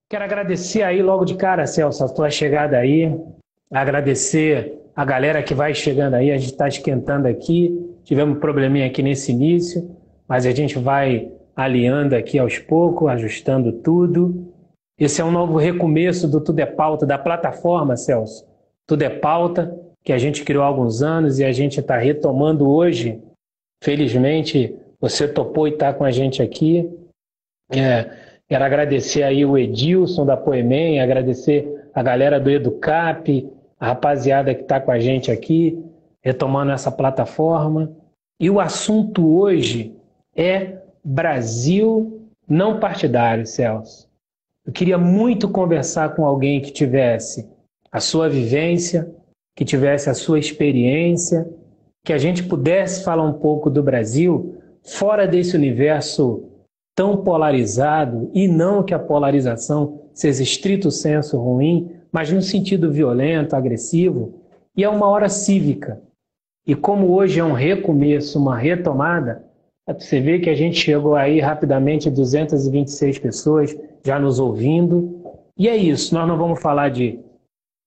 Quero agradecer aí logo de cara, Celso, a tua chegada aí. Agradecer a galera que vai chegando aí. A gente está esquentando aqui. Tivemos um probleminha aqui nesse início, mas a gente vai alinhando aqui aos poucos, ajustando tudo. Esse é um novo recomeço do Tudo é Pauta, da plataforma, Celso. Tudo é Pauta, que a gente criou há alguns anos e a gente está retomando hoje. Felizmente, você topou e está com a gente aqui. Quero agradecer aí o Edilson da Poemen, agradecer a galera do Educap, a rapaziada que está com a gente aqui, retomando essa plataforma. E o assunto hoje é Brasil não partidário, Celso. Eu queria muito conversar com alguém que tivesse a sua vivência, que tivesse a sua experiência, que a gente pudesse falar um pouco do Brasil fora desse universo tão polarizado, e não que a polarização seja estrito senso ruim, mas no sentido violento, agressivo, e é uma hora cívica. E como hoje é um recomeço, uma retomada, você vê que a gente chegou aí rapidamente a 226 pessoas já nos ouvindo. E é isso, nós não vamos falar de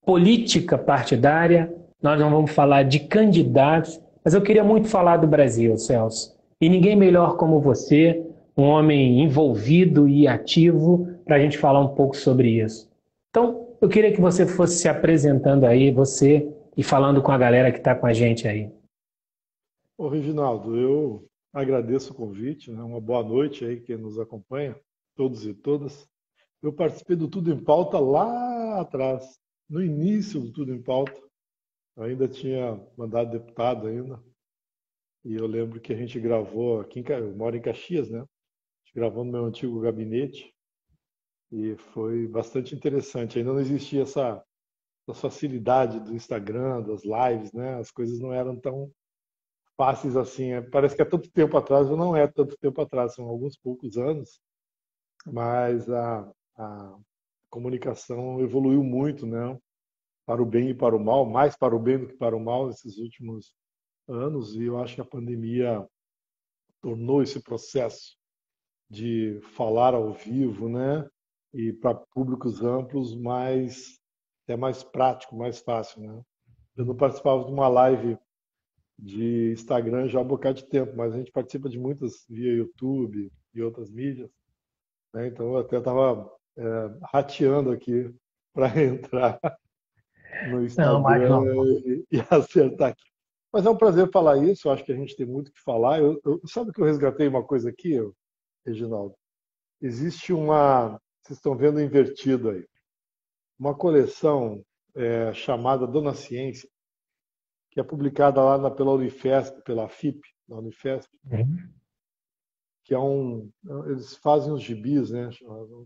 política partidária, nós não vamos falar de candidatos, mas eu queria muito falar do Brasil, Celso. E ninguém melhor como você, um homem envolvido e ativo, para a gente falar um pouco sobre isso. Então, eu queria que você fosse se apresentando aí, você, e falando com a galera que está com a gente aí. Ô, Reginaldo, eu agradeço o convite, né? Uma boa noite aí quem nos acompanha, todos e todas. Eu participei do Tudo em Pauta lá atrás, no início do Tudo em Pauta. Eu ainda tinha mandado deputado ainda. E eu lembro que a gente gravou aqui eu moro em Caxias, né? A gente gravou no meu antigo gabinete e foi bastante interessante. Ainda não existia essa facilidade do Instagram, das lives, né? As coisas não eram tão fáceis assim. Parece que é tanto tempo atrás, mas não é tanto tempo atrás, são alguns poucos anos, mas a comunicação evoluiu muito, né? Para o bem e para o mal, mais para o bem do que para o mal nesses últimos anos, e eu acho que a pandemia tornou esse processo de falar ao vivo, né? E para públicos amplos é mais prático, mais fácil, né? Eu não participava de uma live de Instagram já há um bocado de tempo, mas a gente participa de muitas via YouTube e outras mídias, né? Então eu até estava rateando aqui para entrar no Não, mas Instagram não. e acertar aqui. Mas é um prazer falar isso, eu acho que a gente tem muito o que falar. Sabe que eu resgatei uma coisa aqui, Reginaldo? Existe vocês estão vendo invertido aí, uma coleção chamada Dona Ciência, que é publicada lá pela Unifesp, pela FIP, na Unifesp, que eles fazem os gibis, né,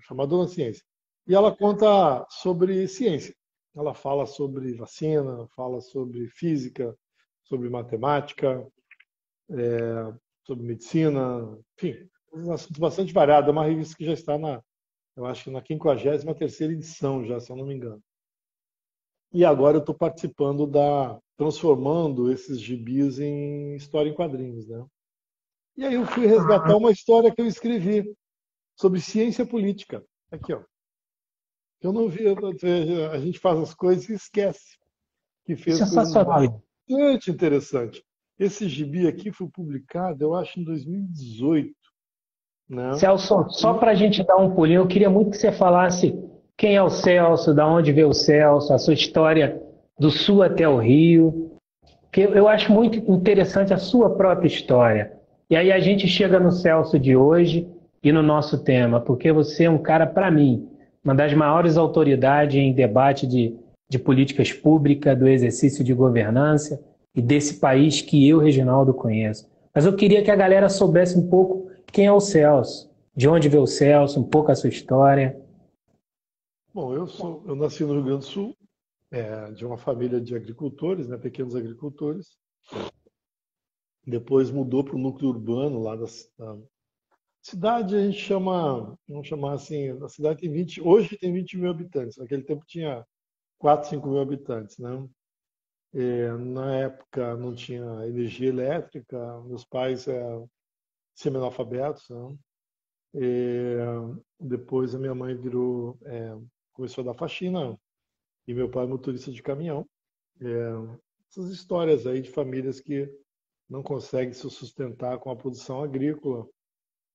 chamado Dona Ciência. E ela conta sobre ciência. Ela fala sobre vacina, fala sobre física, sobre matemática, sobre medicina, enfim, um assunto bastante variado. É uma revista que já está eu acho que na 53ª edição já, se eu não me engano. E agora eu estou participando transformando esses gibis em história em quadrinhos, né? E aí eu fui resgatar uma história que eu escrevi sobre ciência política. Aqui, ó. Eu não vi, a gente faz as coisas e esquece que fez coisas Sensacional. bastante interessantes. Esse gibi aqui foi publicado, eu acho, em 2018, né? Celso, só E, para a gente dar um pulinho, eu queria muito que você falasse quem é o Celso, da onde veio o Celso, a sua história do Sul até o Rio, que eu acho muito interessante a sua própria história. E aí a gente chega no Celso de hoje e no nosso tema, porque você é um cara, para mim, uma das maiores autoridades em debate de políticas públicas, do exercício de governança e desse país que eu, Reginaldo, conheço. Mas eu queria que a galera soubesse um pouco quem é o Celso, de onde veio o Celso, um pouco a sua história. bom, eu nasci no Rio Grande do Sul, de uma família de agricultores, né, pequenos agricultores. Depois mudou para o núcleo urbano lá da cidade, a gente chama, vamos chamar assim, a cidade tem 20, hoje tem 20 mil habitantes. Naquele tempo tinha 4, 5 mil habitantes, né? Na época não tinha energia elétrica, meus pais eram semi-analfabetos, né? É, depois a minha mãe começou a dar faxina e meu pai motorista de caminhão. Essas histórias aí de famílias que não conseguem se sustentar com a produção agrícola.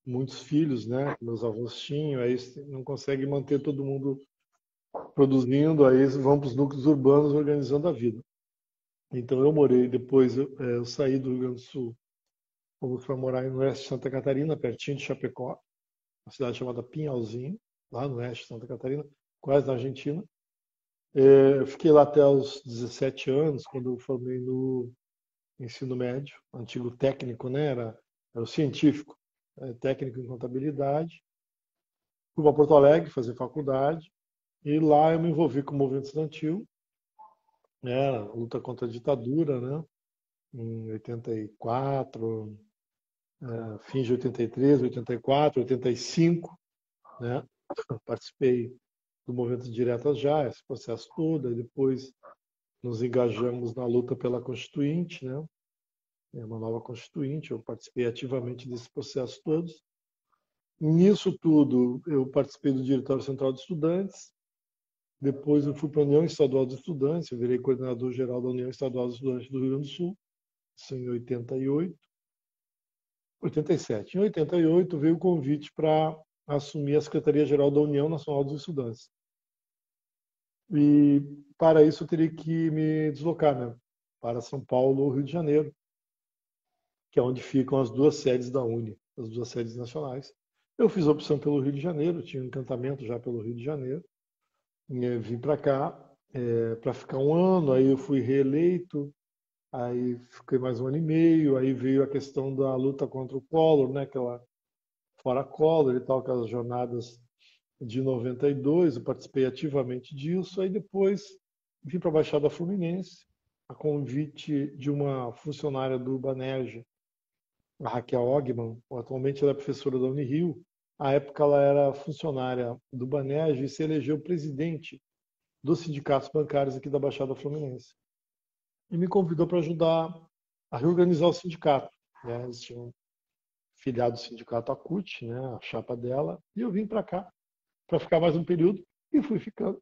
Muitos filhos, né, que meus avós tinham, aí não conseguem manter todo mundo produzindo, aí vão para os núcleos urbanos organizando a vida. Então eu morei, depois eu saí do Rio Grande do Sul, fomos para morar no oeste de Santa Catarina, pertinho de Chapecó, uma cidade chamada Pinhalzinho, lá no oeste de Santa Catarina, quase na Argentina. Eu fiquei lá até os 17 anos, quando eu formei no ensino médio, antigo técnico, né? Era o científico, técnico em contabilidade. Fui para Porto Alegre fazer faculdade e lá eu me envolvi com o movimento estudantil, né? Luta contra a ditadura, né? Em 84, fins de 83, 84, 85, né? Participei do movimento Diretas Já, esse processo todo, e depois nos engajamos na luta pela Constituinte, né? Uma nova Constituinte, eu participei ativamente desse processo todos. Nisso tudo, eu participei do Diretório Central de Estudantes, depois eu fui para a União Estadual dos Estudantes, eu virei coordenador geral da União Estadual dos Estudantes do Rio Grande do Sul, isso em 88, 87. Em 88 veio o convite para assumir a Secretaria-Geral da União Nacional dos Estudantes. E para isso eu teria que me deslocar, né, para São Paulo ou Rio de Janeiro, que é onde ficam as duas sedes da Uni, as duas sedes nacionais. Eu fiz a opção pelo Rio de Janeiro, tinha um encantamento já pelo Rio de Janeiro. Vim para cá para ficar um ano, aí eu fui reeleito, aí fiquei mais um ano e meio, aí veio a questão da luta contra o Collor, né, aquela fora Collor e tal, aquelas jornadas de 92, eu participei ativamente disso, aí depois vim para a Baixada Fluminense, a convite de uma funcionária do Banerj, a Raquel Ogman, atualmente ela é professora da Unirio, à época ela era funcionária do Banerj e se elegeu presidente dos sindicatos bancários aqui da Baixada Fluminense. E me convidou para ajudar a reorganizar o sindicato. Né? Eles tinham filiado o sindicato ACUT, né? A chapa dela, e eu vim para cá para ficar mais um período e fui ficando,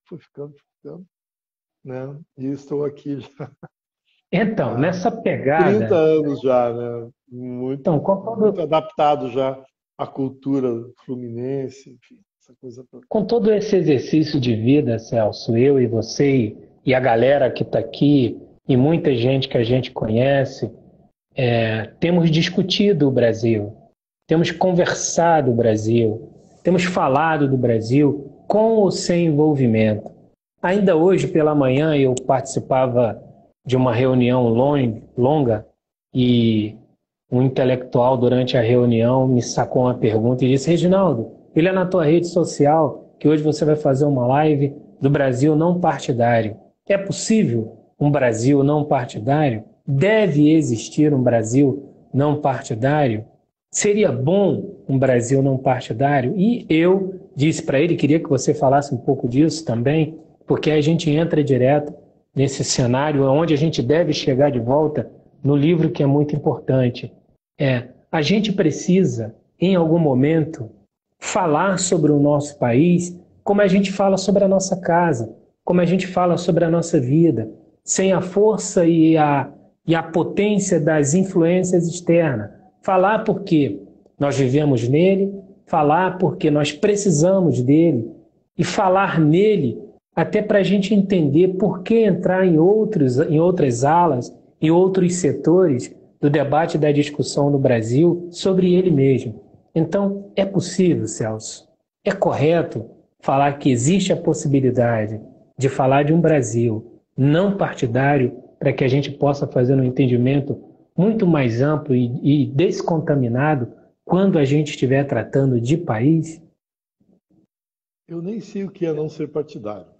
né? E estou aqui já Então, há nessa 30 pegada, anos já, né? Muito, então, muito adaptado já à cultura fluminense, enfim, essa coisa toda. com todo esse exercício de vida, Celso, eu e você e a galera que está aqui e muita gente que a gente conhece, temos discutido o Brasil, temos conversado o Brasil, temos falado do Brasil com ou sem envolvimento. Ainda hoje pela manhã eu participava de uma reunião longa e um intelectual durante a reunião me sacou uma pergunta e disse: Reginaldo, ele é na tua rede social que hoje você vai fazer uma live do Brasil não partidário. É possível um Brasil não partidário? Deve existir um Brasil não partidário? Seria bom um Brasil não partidário? E eu disse para ele, queria que você falasse um pouco disso também, porque a gente entra direto nesse cenário onde a gente deve chegar de volta no livro que é muito importante. A gente precisa, em algum momento, falar sobre o nosso país como a gente fala sobre a nossa casa, como a gente fala sobre a nossa vida, sem a força e a potência das influências externas. Falar porque nós vivemos nele, falar porque nós precisamos dele e falar nele até para a gente entender por que entrar em outras alas, em outros setores do debate e da discussão no Brasil sobre ele mesmo. Então, é possível, Celso, é correto falar que existe a possibilidade de falar de um Brasil não partidário para que a gente possa fazer um entendimento muito mais amplo e descontaminado quando a gente estiver tratando de país? Eu nem sei o que é não ser partidário.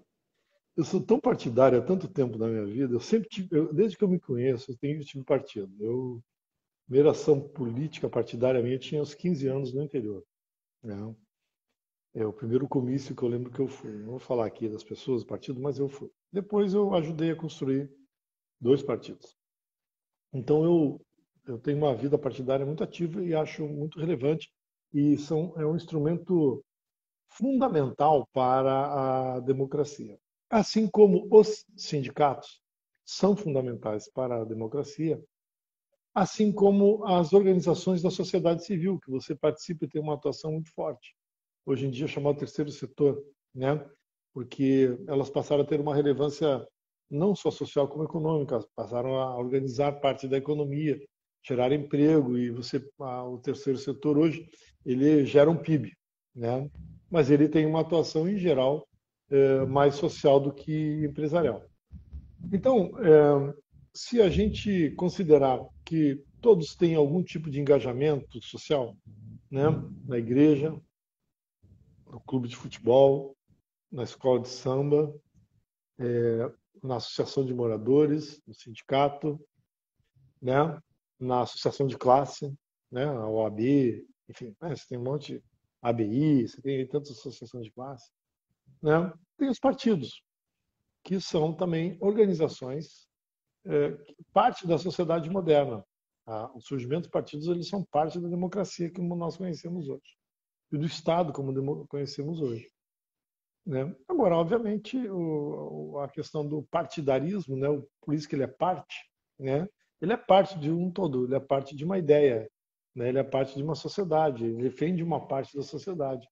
Eu sou tão partidário há tanto tempo na minha vida, eu sempre tive, desde que eu me conheço, eu tive partido. Primeira ação política partidária minha tinha uns 15 anos no interior. Né? É o primeiro comício que eu lembro que eu fui. Não vou falar aqui das pessoas do partido, mas eu fui. Depois eu ajudei a construir dois partidos. Então eu tenho uma vida partidária muito ativa e acho muito relevante e é um instrumento fundamental para a democracia. Assim como os sindicatos são fundamentais para a democracia, assim como as organizações da sociedade civil, que você participa e tem uma atuação muito forte. Hoje em dia é chamado terceiro setor, né? Porque elas passaram a ter uma relevância não só social como econômica, passaram a organizar parte da economia, gerar emprego, e o terceiro setor hoje ele gera um PIB, né? Mas ele tem uma atuação em geral mais social do que empresarial. Então, se a gente considerar que todos têm algum tipo de engajamento social, né? Na igreja, no clube de futebol, na escola de samba, na associação de moradores, no sindicato, né? Na associação de classe, né? A OAB, enfim, você tem um monte, ABI, você tem tantas associações de classe, né? Tem os partidos, que são também organizações parte da sociedade moderna. O surgimento dos partidos, eles são parte da democracia como nós conhecemos hoje, e do Estado como conhecemos hoje, né? Agora, obviamente, a questão do partidarismo, né? Por isso que ele é parte, né? Ele é parte de um todo, ele é parte de uma ideia, né? Ele é parte de uma sociedade, ele defende uma parte da sociedade.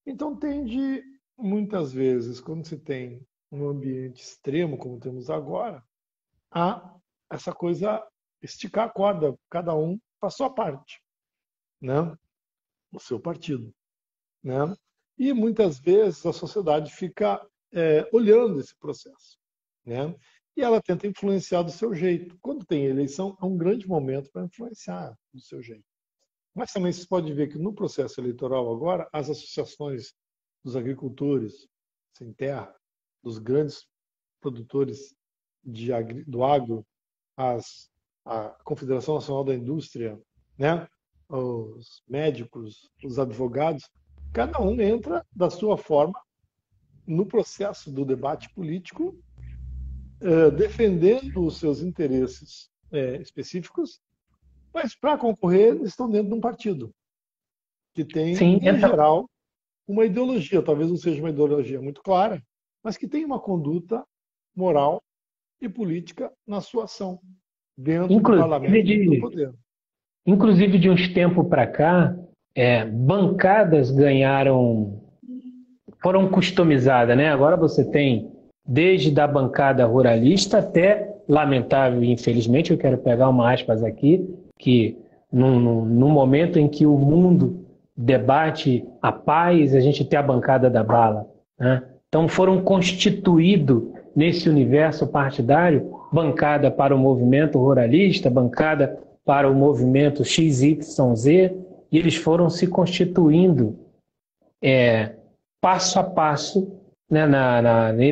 Então, tende, muitas vezes, quando se tem um ambiente extremo, como temos agora, a essa coisa esticar a corda, cada um para a sua parte, né? O seu partido, né? E muitas vezes a sociedade fica olhando esse processo, né? E ela tenta influenciar do seu jeito. Quando tem eleição, é um grande momento para influenciar do seu jeito. Mas também se pode ver que no processo eleitoral agora, as associações dos agricultores sem terra, dos grandes produtores do agro, a Confederação Nacional da Indústria, né? Os médicos, os advogados, cada um entra da sua forma no processo do debate político, defendendo os seus interesses específicos, mas para concorrer eles estão dentro de um partido que tem, Sim, em geral, uma ideologia, talvez não seja uma ideologia muito clara, mas que tem uma conduta moral e política na sua ação, dentro do parlamento e do poder. Inclusive, de uns tempos para cá, bancadas foram customizadas, né? Agora você tem desde a bancada ruralista até, lamentável e infelizmente, eu quero pegar uma aspas aqui, que no momento em que o mundo debate a paz, a gente tem a bancada da bala, né? Então foram constituídos nesse universo partidário bancada para o movimento ruralista, bancada para o movimento XYZ, e eles foram se constituindo passo a passo, né,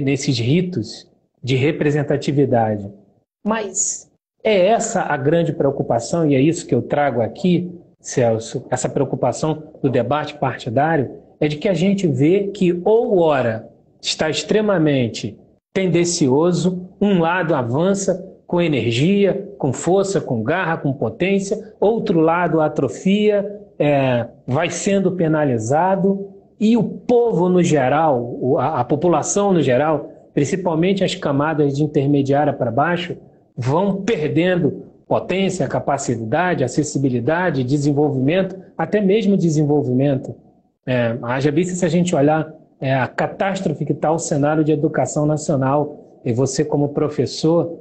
nesses ritos de representatividade. Mas é essa a grande preocupação, e é isso que eu trago aqui, Celso, essa preocupação do debate partidário, é de que a gente vê que, ou ora, está extremamente tendencioso, um lado avança com energia, com força, com garra, com potência, outro lado atrofia, vai sendo penalizado, e o povo no geral, a população no geral, principalmente as camadas de intermediária para baixo, vão perdendo potência, capacidade, acessibilidade, desenvolvimento, até mesmo desenvolvimento. Haja vista se a gente olhar a catástrofe que está o cenário de educação nacional, e você como professor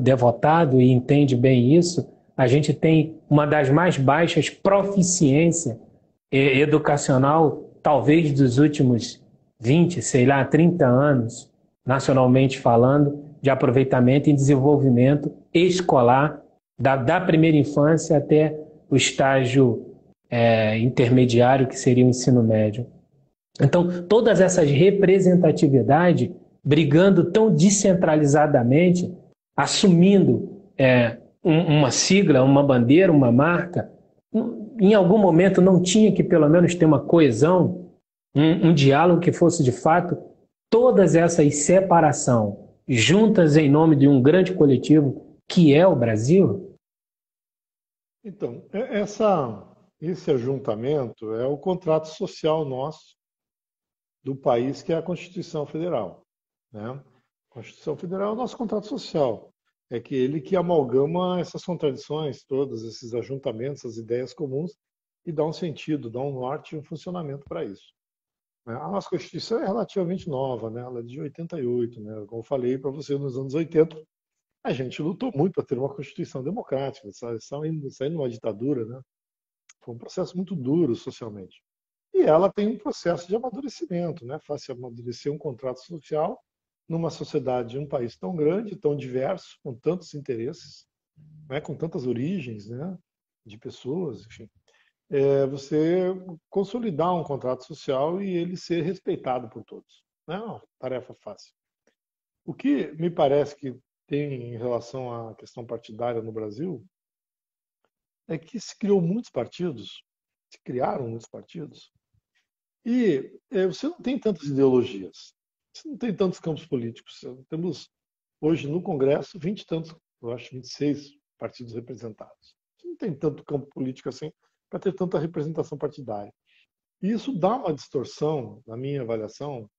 devotado e entende bem isso, a gente tem uma das mais baixas proficiência educacional, talvez dos últimos 20, 30 anos, nacionalmente falando, de aproveitamento e desenvolvimento escolar, da primeira infância até o estágio intermediário, que seria o ensino médio. Então, todas essas representatividades, brigando tão descentralizadamente, assumindo uma sigla, uma bandeira, uma marca, em algum momento não tinha que pelo menos ter uma coesão, um diálogo que fosse de fato todas essas separação juntas em nome de um grande coletivo que é o Brasil? Então, esse ajuntamento é o contrato social nosso do país, que é a Constituição Federal, né? A Constituição Federal é o nosso contrato social. É que ele que amalgama essas contradições todas, esses ajuntamentos, essas ideias comuns, e dá um sentido, dá um norte e um funcionamento para isso, né? A nossa Constituição é relativamente nova, né? Ela é de 88, né? Como eu falei para você, nos anos 80, a gente lutou muito para ter uma Constituição democrática, saindo de uma ditadura, né? Foi um processo muito duro socialmente. E ela tem um processo de amadurecimento, né? Faz-se amadurecer um contrato social numa sociedade, um país tão grande, tão diverso, com tantos interesses, né? Com tantas origens, né? De pessoas, enfim. Você consolidar um contrato social e ele ser respeitado por todos. Não é uma tarefa fácil. O que me parece que tem em relação à questão partidária no Brasil é que se criou muitos partidos, se criaram muitos partidos, e você não tem tantas ideologias, você não tem tantos campos políticos. Temos hoje no Congresso 20 e tantos, eu acho 26 partidos representados. Você não tem tanto campo político assim para ter tanta representação partidária. E isso dá uma distorção, na minha avaliação,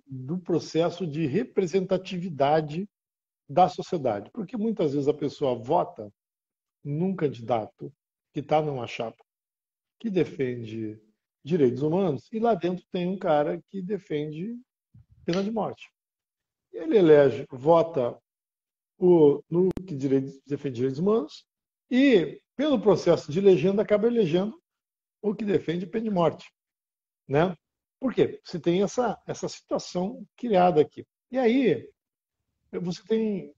do processo de representatividade da sociedade. Porque muitas vezes a pessoa vota num candidato que está numa chapa que defende direitos humanos e lá dentro tem um cara que defende pena de morte. Ele elege, vota no que defende direitos humanos e, pelo processo de legenda, acaba elegendo o que defende pena de morte, né? Por quê? Você tem essa situação criada aqui. E aí, você tem,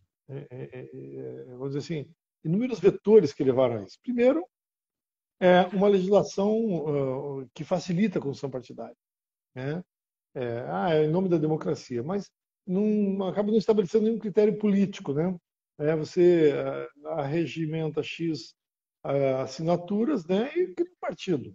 vamos dizer assim, inúmeros vetores que levaram a isso. Primeiro, uma legislação que facilita a construção partidária, né? Em nome da democracia, mas acaba não estabelecendo nenhum critério político, né? Você arregimenta X assinaturas, né, e cria um partido.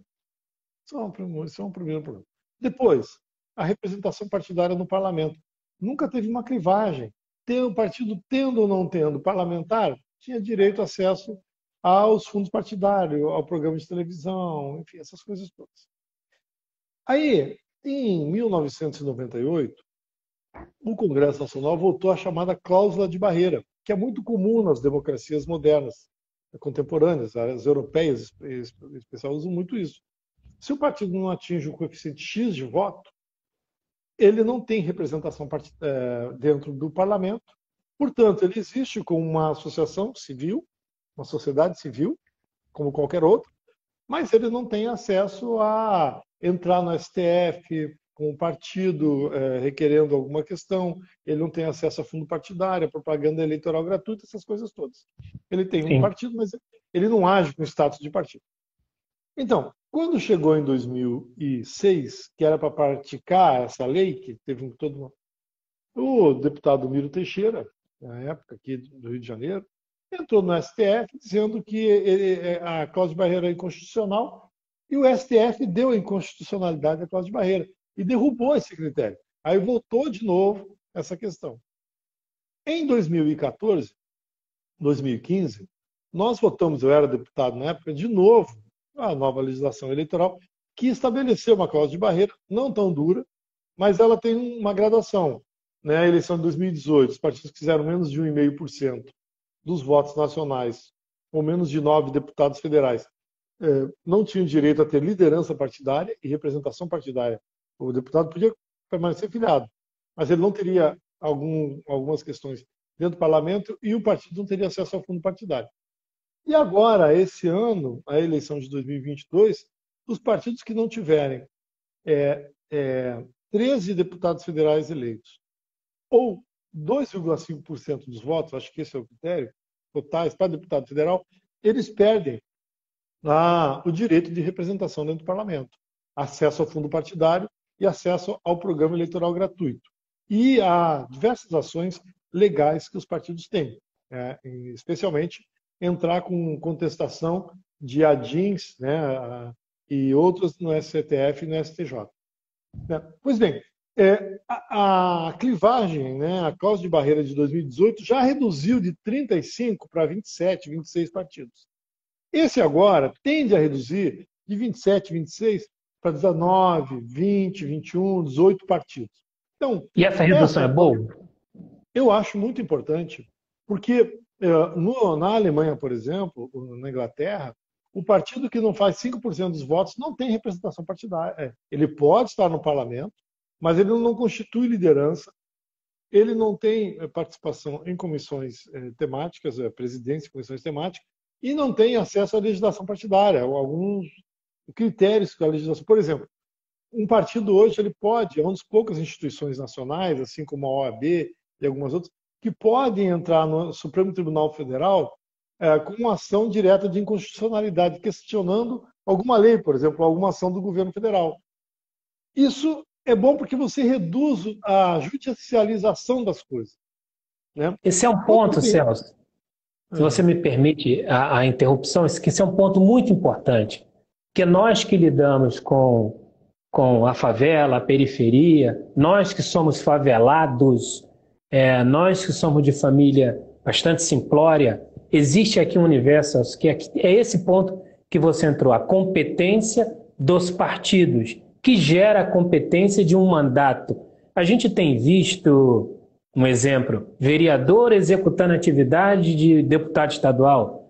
Isso é um primeiro problema. Depois, a representação partidária no parlamento. Nunca teve uma clivagem. O partido tendo ou não tendo parlamentar, tinha direito a acesso aos fundos partidários, ao programa de televisão, enfim, essas coisas todas. Aí, em 1998, o Congresso Nacional votou a chamada cláusula de barreira, que é muito comum nas democracias modernas, contemporâneas, as europeias, em especial, usam muito isso. Se o partido não atinge o coeficiente X de voto, ele não tem representação dentro do parlamento. Portanto, ele existe como uma associação civil, uma sociedade civil, como qualquer outra, mas ele não tem acesso a entrar no STF com o partido requerendo alguma questão, ele não tem acesso a fundo partidário, a propaganda eleitoral gratuita, essas coisas todas. Ele tem um partido, mas ele não age com status de partido. Então, quando chegou em 2006, que era para praticar essa lei, que teve o deputado Miro Teixeira, na época aqui do Rio de Janeiro, entrou no STF dizendo que a cláusula de barreira é inconstitucional e o STF deu a inconstitucionalidade da cláusula de barreira e derrubou esse critério. Aí voltou de novo essa questão. Em 2014, 2015, nós votamos, eu era deputado na época, de novo, a nova legislação eleitoral, que estabeleceu uma cláusula de barreira, não tão dura, mas ela tem uma gradação. Na eleição de 2018, os partidos que fizeram menos de 1,5% dos votos nacionais, ou menos de 9 deputados federais, não tinham direito a ter liderança partidária e representação partidária. O deputado podia permanecer filiado, mas ele não teria algumas questões dentro do parlamento e o partido não teria acesso ao fundo partidário. E agora, esse ano, a eleição de 2022, os partidos que não tiverem 13 deputados federais eleitos ou 2,5% dos votos, acho que esse é o critério, totais para deputado federal, eles perdem o direito de representação dentro do parlamento, acesso ao fundo partidário e acesso ao programa eleitoral gratuito. E há diversas ações legais que os partidos têm, especialmente entrar com contestação de ADINs, né, e outros no STF e no STJ. Pois bem, a clivagem, né, a cláusula de barreira de 2018 já reduziu de 35 para 27, 26 partidos. Esse agora tende a reduzir de 27, 26 para 19, 20, 21, 18 partidos. Então, E essa redução é boa? eu acho muito importante, porque na Alemanha, por exemplo, na Inglaterra, o partido que não faz 5% dos votos não tem representação partidária. Ele pode estar no parlamento, mas ele não constitui liderança, ele não tem participação em comissões temáticas, presidência de comissões temáticas, e não tem acesso à legislação partidária, alguns critérios da legislação. Por exemplo, um partido hoje ele pode, é uma das poucas instituições nacionais, assim como a OAB e algumas outras, que podem entrar no Supremo Tribunal Federal com uma ação direta de inconstitucionalidade, questionando alguma lei, por exemplo, alguma ação do governo federal. Isso é bom porque você reduz a judicialização das coisas. Né? Esse é um ponto, Celso, se você me permite a interrupção, esse é um ponto muito importante, porque nós que lidamos com a favela, a periferia, nós que somos favelados, nós que somos de família bastante simplória, existe aqui um universo que é esse ponto que você entrou, a competência dos partidos, que gera a competência de um mandato. A gente tem visto, um exemplo, vereador executando atividade de deputado estadual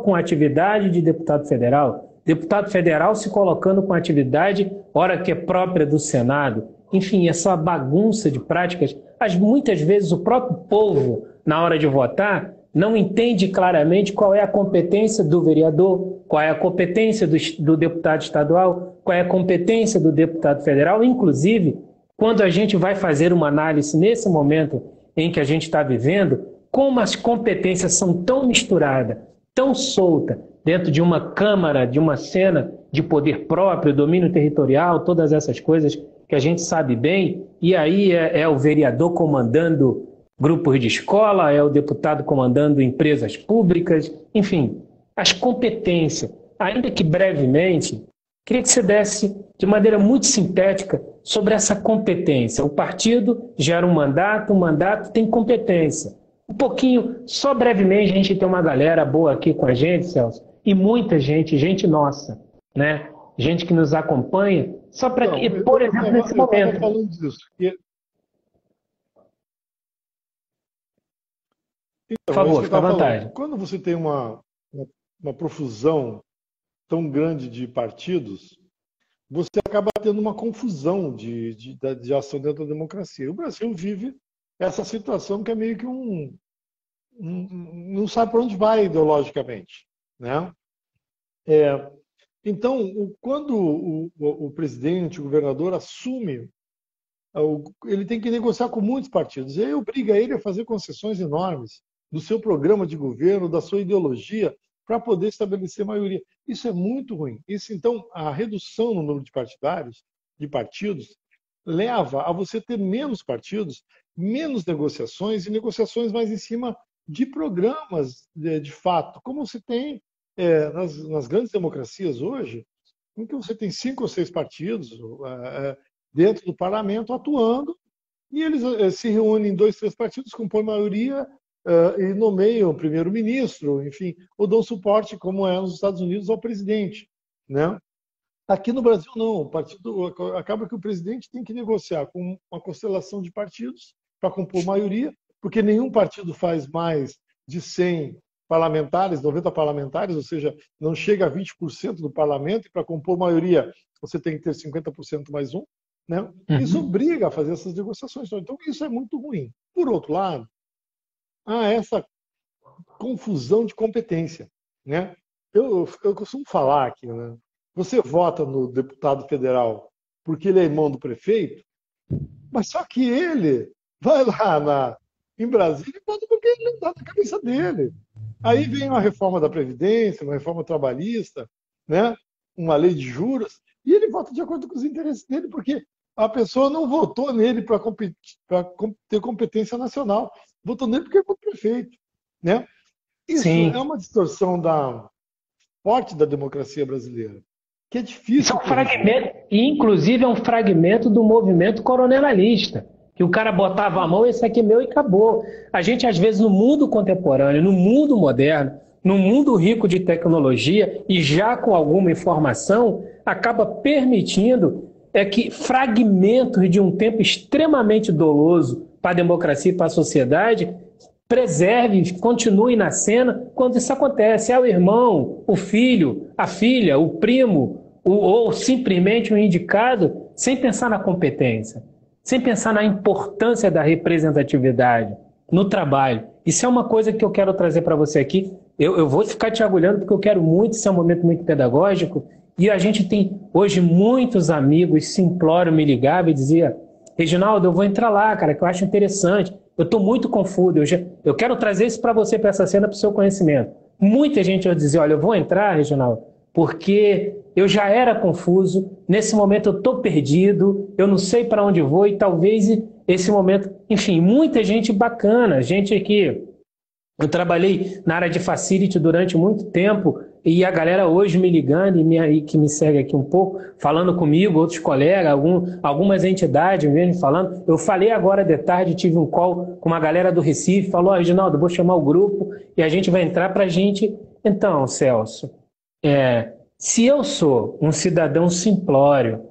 com atividade de deputado federal se colocando com atividade, hora que é própria do Senado. Enfim, essa bagunça de práticas, muitas vezes o próprio povo, na hora de votar, não entende claramente qual é a competência do vereador, qual é a competência do deputado estadual, qual é a competência do deputado federal. Inclusive, quando a gente vai fazer uma análise nesse momento em que a gente está vivendo, como as competências são tão misturadas, tão soltas, dentro de uma Câmara, de uma cena de poder próprio, domínio territorial, todas essas coisas que a gente sabe bem, e aí é o vereador comandando grupos de escola, é o deputado comandando empresas públicas, enfim, as competências. Ainda que brevemente, queria que você desse de maneira muito sintética sobre essa competência. O partido gera um mandato, o mandato tem competência. Um pouquinho, só brevemente, a gente tem uma galera boa aqui com a gente, Celso, e muita gente nossa, né? Gente que nos acompanha, só para que, por exemplo, nesse momento. Eu falando disso. Então, por favor, fica à vontade. Quando você tem uma profusão tão grande de partidos, você acaba tendo uma confusão de ação dentro da democracia. O Brasil vive essa situação que é meio que não sabe para onde vai ideologicamente. Né? Então, quando o presidente, o governador assume, ele tem que negociar com muitos partidos. E aí obriga ele a fazer concessões enormes do seu programa de governo, da sua ideologia, para poder estabelecer maioria. Isso é muito ruim. Então, a redução no número de partidos, leva a você ter menos partidos, menos negociações e negociações mais em cima de programas de fato, como se tem nas grandes democracias hoje, em que você tem 5 ou 6 partidos dentro do parlamento atuando, e eles se reúnem em 2, 3 partidos, compõem maioria e nomeiam o primeiro-ministro, enfim, ou dão suporte, como é nos Estados Unidos, ao presidente. Né? Aqui no Brasil, não. O partido acaba que o presidente tem que negociar com uma constelação de partidos para compor maioria, porque nenhum partido faz mais de 100 parlamentares, 90 parlamentares, ou seja, não chega a 20% do parlamento, e para compor maioria você tem que ter 50% mais um. Né? Isso obriga a fazer essas negociações. Então, isso é muito ruim. Por outro lado, há essa confusão de competência. Né? Eu costumo falar aqui, né? Você vota no deputado federal porque ele é irmão do prefeito, mas só que ele vai lá em Brasília e vota porque ele dá na cabeça dele. Aí vem uma reforma da Previdência, uma reforma trabalhista, né? Uma lei de juros, e ele vota de acordo com os interesses dele, porque a pessoa não votou nele para ter competência nacional, votou nele porque ele foi prefeito. Né? Isso Sim. É uma distorção forte da democracia brasileira, que é difícil. E, inclusive, é um fragmento do movimento coronelista, que o cara botava a mão, esse aqui é meu e acabou. A gente, às vezes, no mundo contemporâneo, no mundo moderno, num mundo rico de tecnologia e já com alguma informação, acaba permitindo que fragmentos de um tempo extremamente doloso para a democracia e para a sociedade preserve, continue na cena quando isso acontece. É o irmão, o filho, a filha, o primo, ou simplesmente um indicado, sem pensar na competência, sem pensar na importância da representatividade no trabalho. Isso é uma coisa que eu quero trazer para você aqui. Eu vou ficar te agulhando porque eu quero muito, isso é um momento muito pedagógico, e a gente tem hoje muitos amigos simplório me ligava e dizia: Reginaldo, eu vou entrar lá, cara, que eu acho interessante. Eu estou muito confuso. Eu quero trazer isso para você, para essa cena, para o seu conhecimento. Muita gente vai dizer: olha, eu vou entrar, Reginaldo, porque eu já era confuso. Nesse momento eu estou perdido, eu não sei para onde vou e talvez esse momento. Enfim, muita gente bacana, gente aqui. Eu trabalhei na área de facility durante muito tempo e a galera hoje me ligando e que me segue aqui um pouco, falando comigo, outros colegas, algumas entidades mesmo falando. Eu falei agora de tarde, tive um call com uma galera do Recife, falou: Reginaldo, vou chamar o grupo e a gente vai entrar para a gente. Então, Celso, se eu sou um cidadão simplório,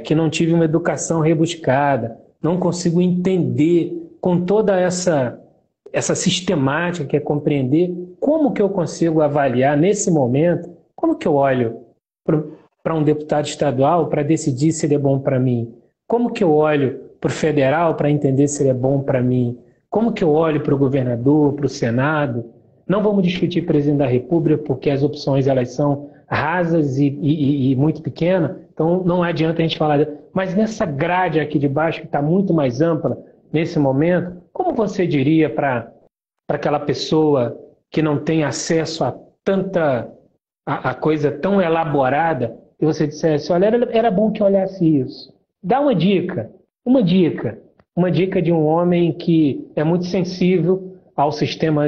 que não tive uma educação rebuscada, não consigo entender com toda essa sistemática que é compreender como que eu consigo avaliar nesse momento, como que eu olho para um deputado estadual para decidir se ele é bom para mim, como que eu olho para o federal para entender se ele é bom para mim, como que eu olho para o governador, para o Senado. Não vamos discutir presidente da República porque as opções elas são rasas e muito pequenas, então não adianta a gente falar. Mas nessa grade aqui de baixo, que está muito mais ampla, nesse momento, como você diria para aquela pessoa que não tem acesso a tanta a coisa tão elaborada, e você dissesse: olha, era bom que olhasse isso. Dá uma dica, uma dica de um homem que é muito sensível ao sistema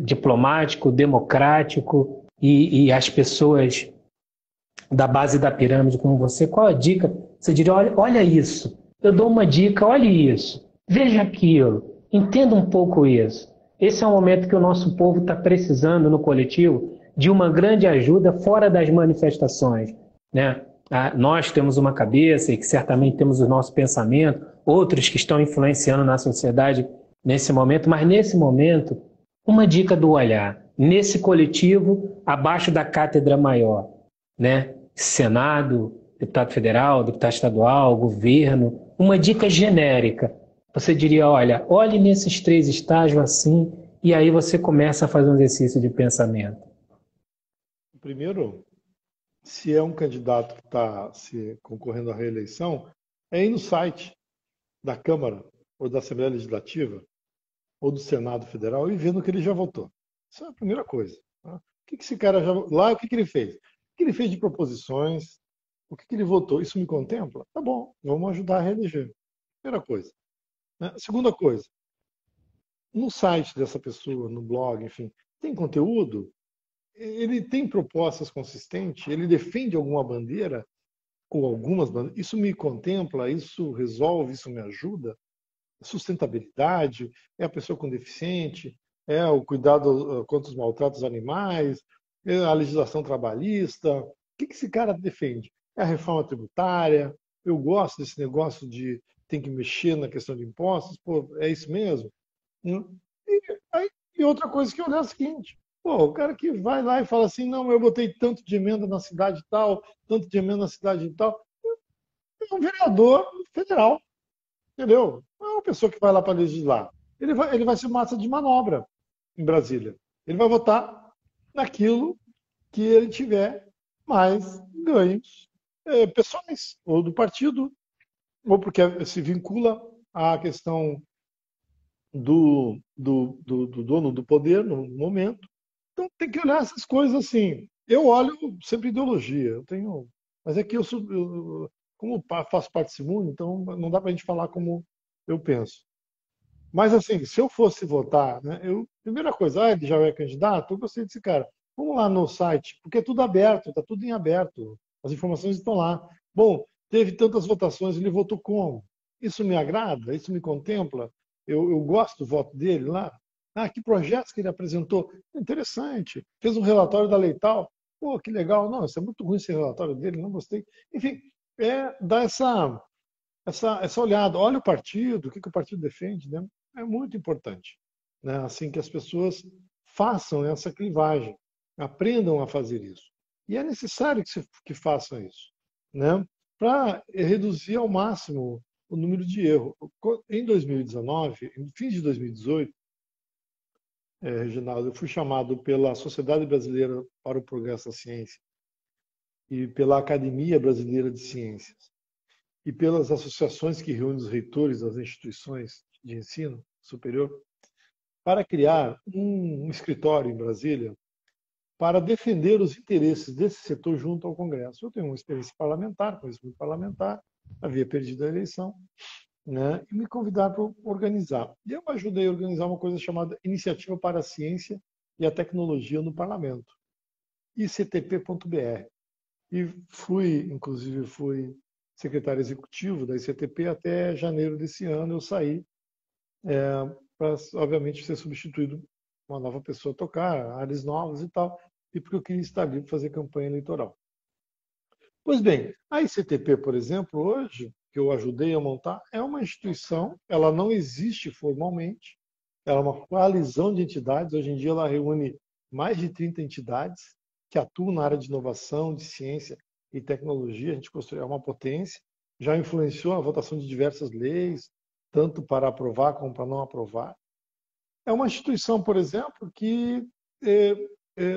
diplomático, democrático e às pessoas da base da pirâmide como você. Qual a dica? Você diria: olha isso. Eu dou uma dica: olhe isso, veja aquilo, entenda um pouco isso. Esse é um momento que o nosso povo está precisando no coletivo de uma grande ajuda fora das manifestações, né? Nós temos uma cabeça e que certamente temos o nosso pensamento, outros que estão influenciando na sociedade nesse momento, mas nesse momento, uma dica do olhar, nesse coletivo, abaixo da cátedra maior, né? Senado, deputado federal, deputado estadual, governo, uma dica genérica. Você diria: olhe nesses 3 estágios assim, e aí você começa a fazer um exercício de pensamento. Primeiro, se é um candidato que está concorrendo à reeleição, é ir no site da Câmara, ou da Assembleia Legislativa, ou do Senado Federal, e ver no que ele já votou. Isso é a primeira coisa. Tá? O que esse cara já... Lá, o que ele fez? O que ele fez de proposições? O que ele votou? Isso me contempla? Tá bom, vamos ajudar a reeleger. Primeira coisa. Né? Segunda coisa, no site dessa pessoa, no blog, enfim, tem conteúdo? Ele tem propostas consistentes? Ele defende alguma bandeira? Ou algumas bandeiras? Isso me contempla? Isso resolve? Isso me ajuda? Sustentabilidade? É a pessoa com deficiente? É o cuidado contra os maltratos animais? É a legislação trabalhista? O que esse cara defende? É a reforma tributária? Eu gosto desse negócio de tem que mexer na questão de impostos? Pô, é isso mesmo? E outra coisa que eu olhar é a seguinte: pô, o cara que vai lá e fala assim: não, eu botei tanto de emenda na cidade tal, tanto de emenda na cidade tal, é um vereador federal, entendeu? Não é uma pessoa que vai lá para legislar. Ele vai ser massa de manobra em Brasília. Ele vai votar naquilo que ele tiver mais ganhos pessoais, ou do partido, ou porque se vincula à questão do dono do poder no momento. Então tem que olhar essas coisas assim. Eu olho sempre ideologia, mas é que como faço parte desse mundo, então não dá para a gente falar como eu penso. Mas assim, se eu fosse votar, né, primeira coisa, ele já é candidato, eu gostei desse cara. Vamos lá no site, porque é tudo aberto, está tudo em aberto. As informações estão lá. Bom, teve tantas votações, ele votou como? Isso me agrada? Isso me contempla? Eu gosto do voto dele lá? Ah, que projetos que ele apresentou. Interessante. Fez um relatório da lei tal. Pô, que legal. Não, isso é muito ruim esse relatório dele, não gostei. Enfim, dá essa olhada. Olha o partido, o que o partido defende, né? É muito importante, né? Assim que as pessoas façam essa clivagem, aprendam a fazer isso. E é necessário que façam isso, né? Para reduzir ao máximo o número de erros. Em 2019, no fim de 2018, Reginaldo, eu fui chamado pela Sociedade Brasileira para o Progresso da Ciência e pela Academia Brasileira de Ciências e pelas associações que reúnem os reitores das instituições de ensino superior para criar um escritório em Brasília para defender os interesses desse setor junto ao Congresso. Eu tenho uma experiência parlamentar, conhecimento parlamentar, havia perdido a eleição, né, e me convidaram para organizar. E eu ajudei a organizar uma coisa chamada Iniciativa para a Ciência e a Tecnologia no Parlamento, ictp.br. E inclusive, fui secretário executivo da ICTP até janeiro desse ano. Eu saí para, obviamente, ser substituído uma nova pessoa a tocar, áreas novas e tal, e porque eu queria estar ali para fazer campanha eleitoral. Pois bem, a ICTP, por exemplo, hoje, que eu ajudei a montar, é uma instituição, ela não existe formalmente, ela é uma coalizão de entidades, hoje em dia ela reúne mais de 30 entidades que atuam na área de inovação, de ciência e tecnologia, a gente construiu uma potência, já influenciou a votação de diversas leis, tanto para aprovar como para não aprovar. É uma instituição, por exemplo, que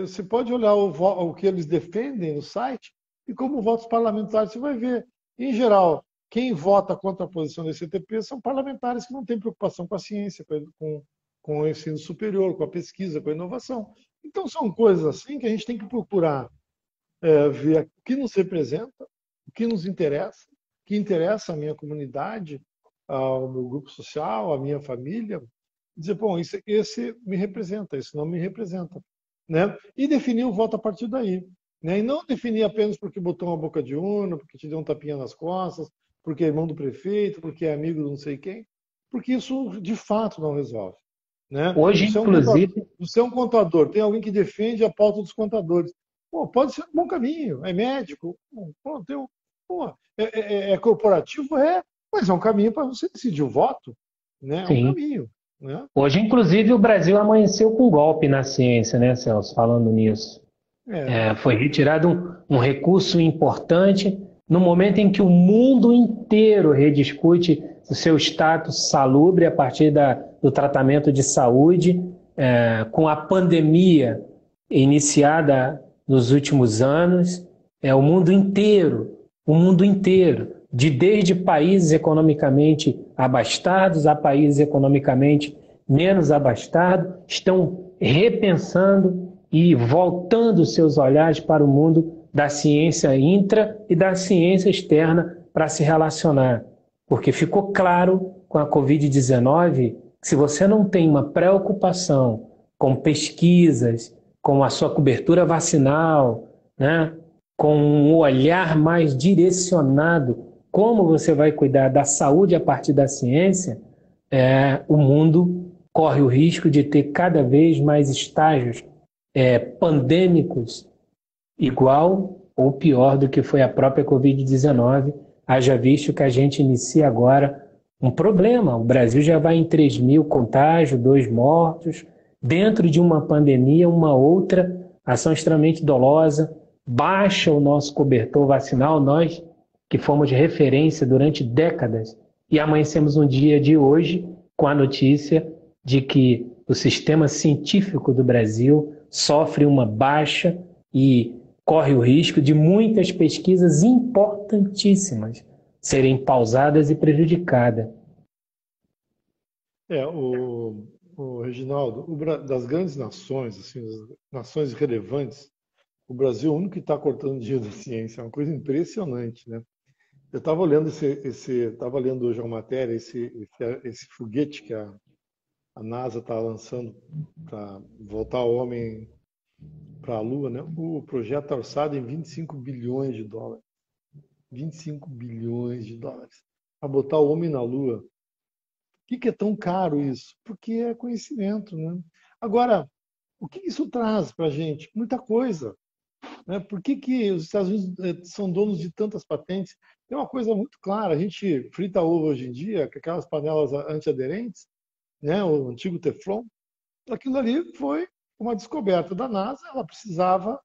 você pode olhar o que eles defendem no site e como votos parlamentares você vai ver. Em geral, quem vota contra a posição da CTP são parlamentares que não têm preocupação com a ciência, com o ensino superior, com a pesquisa, com a inovação. Então, são coisas assim que a gente tem que procurar ver o que nos representa, o que nos interessa, o que interessa à minha comunidade, ao meu grupo social, à minha família, dizer, bom, esse me representa, esse não me representa, né? E definir o voto a partir daí, né? E não definir apenas porque botou uma boca de urna, porque te deu um tapinha nas costas, porque é irmão do prefeito, porque é amigo de não sei quem, porque isso de fato não resolve, né? Hoje, inclusive, Você é um contador, tem alguém que defende a pauta dos contadores. Pô, pode ser um bom caminho, é médico, pô, é corporativo, mas é um caminho para você decidir o voto, né? É um sim. caminho, né? Hoje, inclusive, o Brasil amanheceu com golpe na ciência, né, Celso? Falando nisso. É, Foi retirado um recurso importante no momento em que o mundo inteiro rediscute o seu status salubre a partir do tratamento de saúde, com a pandemia iniciada nos últimos anos, o mundo inteiro, desde países economicamente abastados a países economicamente menos abastados, estão repensando e voltando seus olhares para o mundo da ciência intra e da ciência externa para se relacionar. Porque ficou claro com a Covid-19 que se você não tem uma preocupação com pesquisas, com a sua cobertura vacinal, né, com um olhar mais direcionado, como você vai cuidar da saúde a partir da ciência, o mundo corre o risco de ter cada vez mais estágios pandêmicos igual ou pior do que foi a própria Covid-19, haja visto que a gente inicia agora um problema. O Brasil já vai em 3 mil contágios, 2 mortos, dentro de uma pandemia, uma outra ação extremamente dolosa, baixa o nosso cobertor vacinal, nós que fomos referência durante décadas, e amanhecemos um dia de hoje com a notícia de que o sistema científico do Brasil sofre uma baixa e corre o risco de muitas pesquisas importantíssimas serem pausadas e prejudicadas. é o Reginaldo, das grandes nações, assim, das nações relevantes, o Brasil é o único que está cortando dinheiro da ciência, é uma coisa impressionante, né? Eu estava olhando estava lendo hoje uma matéria, esse foguete que a NASA está lançando para voltar o homem para a Lua, né? O projeto está orçado em 25 bilhões de dólares. 25 bilhões de dólares. Para botar o homem na Lua. que é tão caro isso? Porque é conhecimento, né? Agora, o que isso traz para a gente? Muita coisa, né? Por que os Estados Unidos são donos de tantas patentes? Tem uma coisa muito clara, a gente frita ovo hoje em dia com aquelas panelas antiaderentes, né? O antigo Teflon. Aquilo ali foi uma descoberta da NASA, ela precisava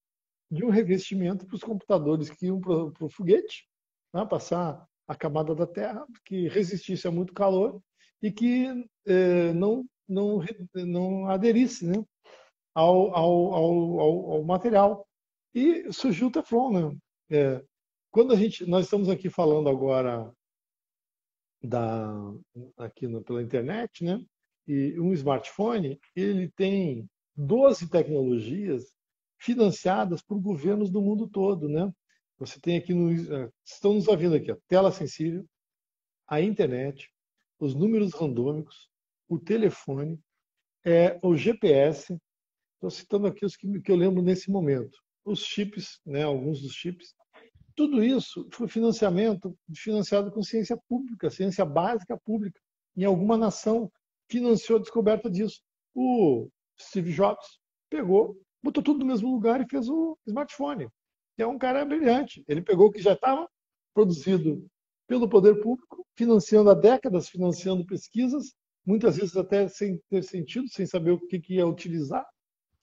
de um revestimento para os computadores que iam para o foguete, né? Passar a camada da Terra, que resistisse a muito calor e que não aderisse, né? ao material. E surgiu o Teflon, né? Quando nós estamos aqui falando agora da, pela internet, né? E um smartphone, ele tem 12 tecnologias financiadas por governos do mundo todo, né? Você tem aqui estão nos ouvindo aqui, a tela sensível, a internet, os números randômicos, o telefone, o GPS. Estou citando aqui os que eu lembro nesse momento. Os chips, né? Alguns dos chips. Tudo isso foi financiado com ciência pública, ciência básica pública. Em alguma nação financiou a descoberta disso. O Steve Jobs pegou, botou tudo no mesmo lugar e fez o smartphone. É um cara brilhante. Ele pegou o que já estava produzido pelo poder público, financiando há décadas, financiando pesquisas, muitas vezes até sem ter sentido, sem saber o que ia utilizar.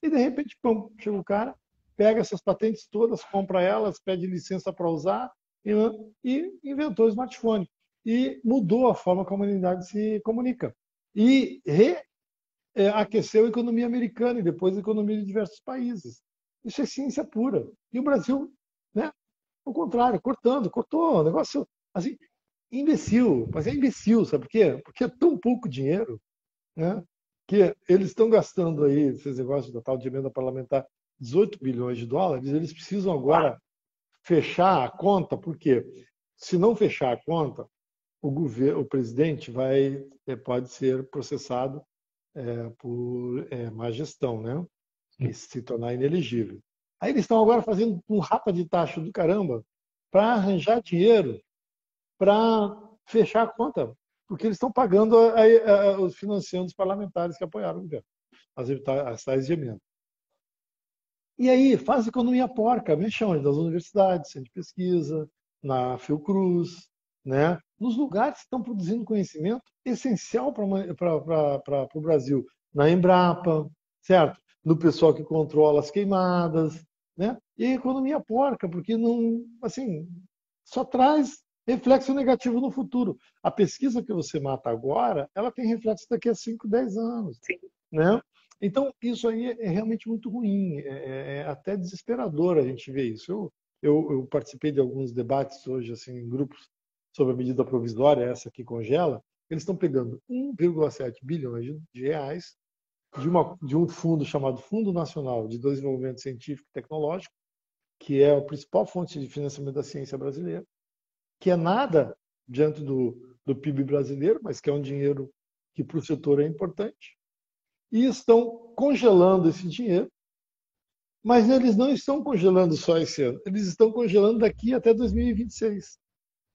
E, de repente, pum, chega o cara, pega essas patentes todas, compra elas, pede licença para usar e inventou o smartphone. E mudou a forma como a humanidade se comunica. E aqueceu a economia americana e depois a economia de diversos países. Isso é ciência pura. E o Brasil, né, ao contrário, cortou, um negócio assim, imbecil. Mas é imbecil, sabe por quê? Porque é tão pouco dinheiro, né, que eles estão gastando aí, esses negócios da tal de emenda parlamentar, 18 bilhões de dólares, eles precisam agora fechar a conta, porque se não fechar a conta, o presidente pode ser processado por má gestão, né? E se tornar inelegível. Aí eles estão agora fazendo um rapa de taxa do caramba para arranjar dinheiro para fechar a conta, porque eles estão pagando os financiando os parlamentares que apoiaram o governo, as tais de emenda. E aí, faz economia porca, mexe onde? Nas universidades, centro de pesquisa, na Fiocruz, né? Nos lugares que estão produzindo conhecimento essencial para o Brasil. Na Embrapa, certo? No pessoal que controla as queimadas, né? E a economia porca, porque não, assim, só traz reflexo negativo no futuro. A pesquisa que você mata agora, ela tem reflexo daqui a 5, 10 anos, né? Então, isso aí é realmente muito ruim, é até desesperador a gente ver isso. Eu participei de alguns debates hoje, assim, em grupos sobre a medida provisória, essa que congela. Eles estão pegando 1,7 bilhões de reais de um fundo chamado Fundo Nacional de Desenvolvimento Científico e Tecnológico, que é a principal fonte de financiamento da ciência brasileira, que é nada diante do PIB brasileiro, mas que é um dinheiro que para o setor é importante. E estão congelando esse dinheiro, mas eles não estão congelando só esse ano, eles estão congelando daqui até 2026.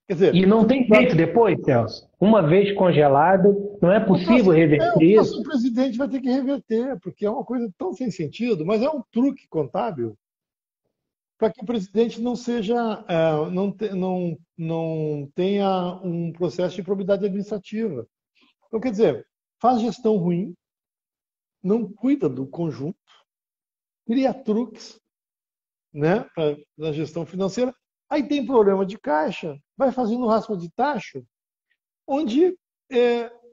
Quer E dizer, não tem jeito depois, Celso? Uma vez congelado, não é possível reverter o isso? próximo presidente vai ter que reverter, porque é uma coisa tão sem sentido, mas é um truque contábil para que o presidente não seja, não tenha um processo de probidade administrativa. Então, quer dizer, faz gestão ruim, não cuida do conjunto, cria truques, né, na gestão financeira. Aí tem problema de caixa, vai fazendo raspa de taxa, onde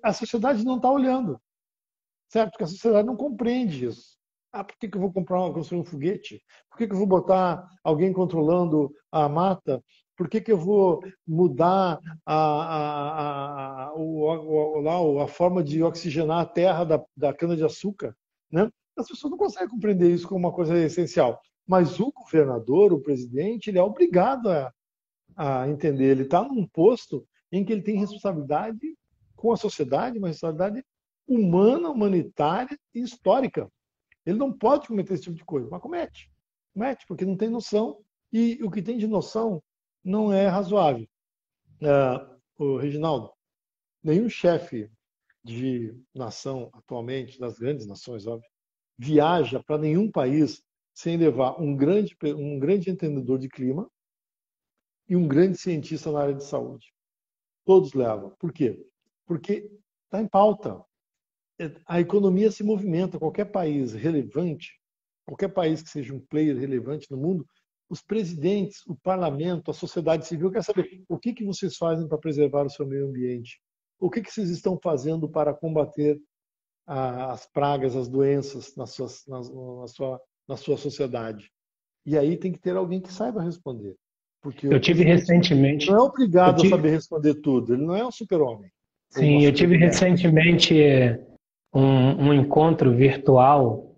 a sociedade não está olhando, certo? Porque a sociedade não compreende isso. Por que eu vou construir um foguete? Por que eu vou botar alguém controlando a mata? Por que eu vou mudar a forma de oxigenar a terra da cana-de-açúcar? Né? As pessoas não conseguem compreender isso como uma coisa essencial. Mas o governador, o presidente, ele é obrigado a entender. Ele está num posto em que ele tem responsabilidade com a sociedade, uma responsabilidade humana, humanitária e histórica. Ele não pode cometer esse tipo de coisa, mas comete. Comete, porque não tem noção. E o que tem de noção não é razoável. O Reginaldo, nenhum chefe de nação atualmente, das grandes nações, óbvio, viaja para nenhum país sem levar um grande entendedor de clima e um grande cientista na área de saúde. Todos levam. Por quê? Porque está em pauta. A economia se movimenta. Qualquer país relevante, qualquer país que seja um player relevante no mundo, os presidentes, o parlamento, a sociedade civil quer saber o que vocês fazem para preservar o seu meio ambiente, o que vocês estão fazendo para combater as pragas, as doenças na sua sociedade. E aí tem que ter alguém que saiba responder. Porque Eu tive recentemente. não é obrigado a saber responder tudo. Ele não é um super-homem. Sim, eu tive recentemente um encontro virtual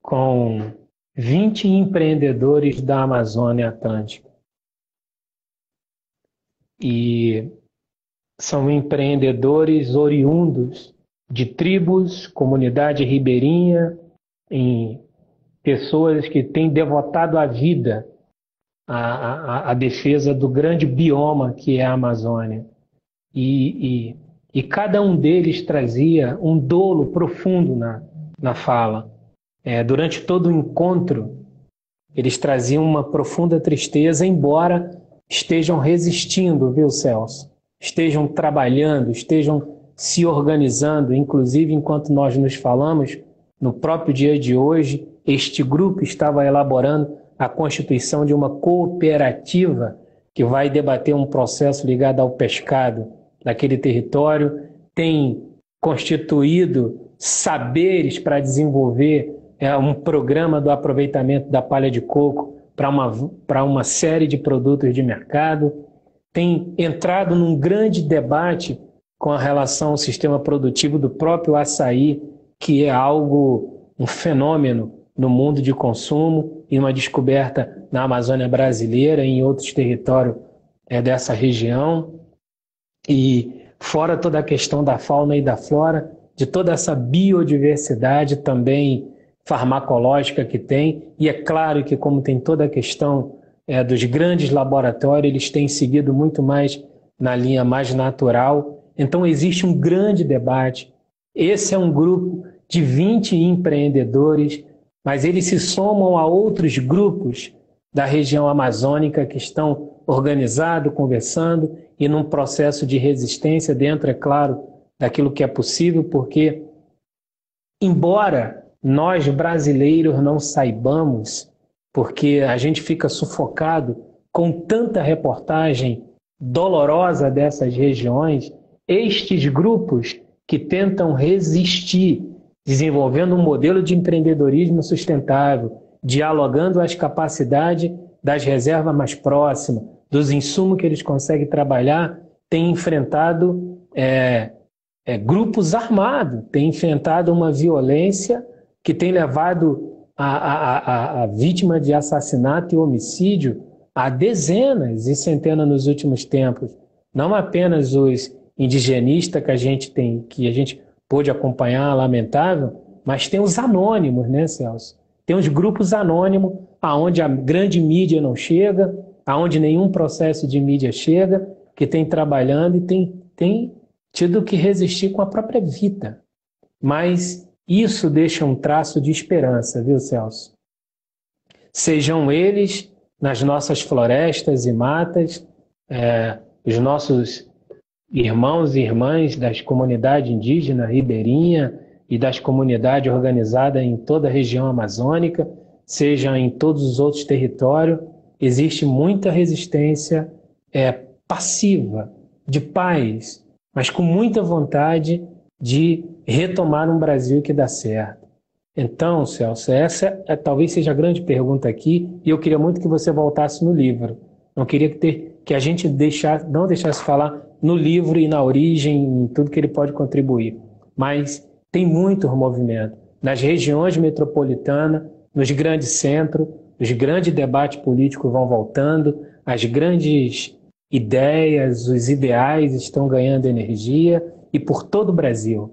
com 20 empreendedores da Amazônia Atlântica. E são empreendedores oriundos de tribos, comunidade ribeirinha, em pessoas que têm devotado a vida à defesa do grande bioma que é a Amazônia. E cada um deles trazia um dolo profundo na fala. Durante todo o encontro, eles traziam uma profunda tristeza, embora estejam resistindo, viu, Celso? Estejam trabalhando, estejam se organizando, inclusive enquanto nós nos falamos, no próprio dia de hoje, este grupo estava elaborando a constituição de uma cooperativa que vai debater um processo ligado ao pescado naquele território, tem constituído saberes para desenvolver um programa do aproveitamento da palha de coco para uma série de produtos de mercado, tem entrado num grande debate com a relação ao sistema produtivo do próprio açaí, que é um fenômeno no mundo de consumo e uma descoberta na Amazônia brasileira e em outros territórios dessa região. E fora toda a questão da fauna e da flora, de toda essa biodiversidade também farmacológica que tem, e é claro que como tem toda a questão dos grandes laboratórios, eles têm seguido muito mais na linha mais natural. Então existe um grande debate. Esse é um grupo de 20 empreendedores, mas eles se somam a outros grupos da região amazônica que estão organizados, conversando e num processo de resistência dentro, é claro, daquilo que é possível, porque embora nós brasileiros não saibamos, porque a gente fica sufocado com tanta reportagem dolorosa dessas regiões, estes grupos que tentam resistir, desenvolvendo um modelo de empreendedorismo sustentável, dialogando as capacidades das reservas mais próximas, dos insumos que eles conseguem trabalhar, têm enfrentado grupos armados, têm enfrentado uma violência que tem levado a vítima de assassinato e homicídio a dezenas e centenas nos últimos tempos. Não apenas os indigenistas que a gente pôde acompanhar, lamentável, mas tem os anônimos, né, Celso? Tem os grupos anônimos, aonde a grande mídia não chega, aonde nenhum processo de mídia chega, que tem trabalhando e tem tido que resistir com a própria vida. Mas isso deixa um traço de esperança, viu, Celso? Sejam eles nas nossas florestas e matas, os nossos irmãos e irmãs das comunidades indígenas ribeirinha e das comunidades organizadas em toda a região amazônica, seja em todos os outros territórios, existe muita resistência passiva, de paz, mas com muita vontade de retomar um Brasil que dá certo. Então, Celso, essa talvez seja a grande pergunta aqui, e eu queria muito que você voltasse no livro. Não queria que a gente não deixasse falar no livro e na origem, em tudo que ele pode contribuir. Mas tem muitos movimentos. Nas regiões metropolitanas, nos grandes centros, os grandes debates políticos vão voltando, as grandes ideias, os ideais estão ganhando energia, e por todo o Brasil.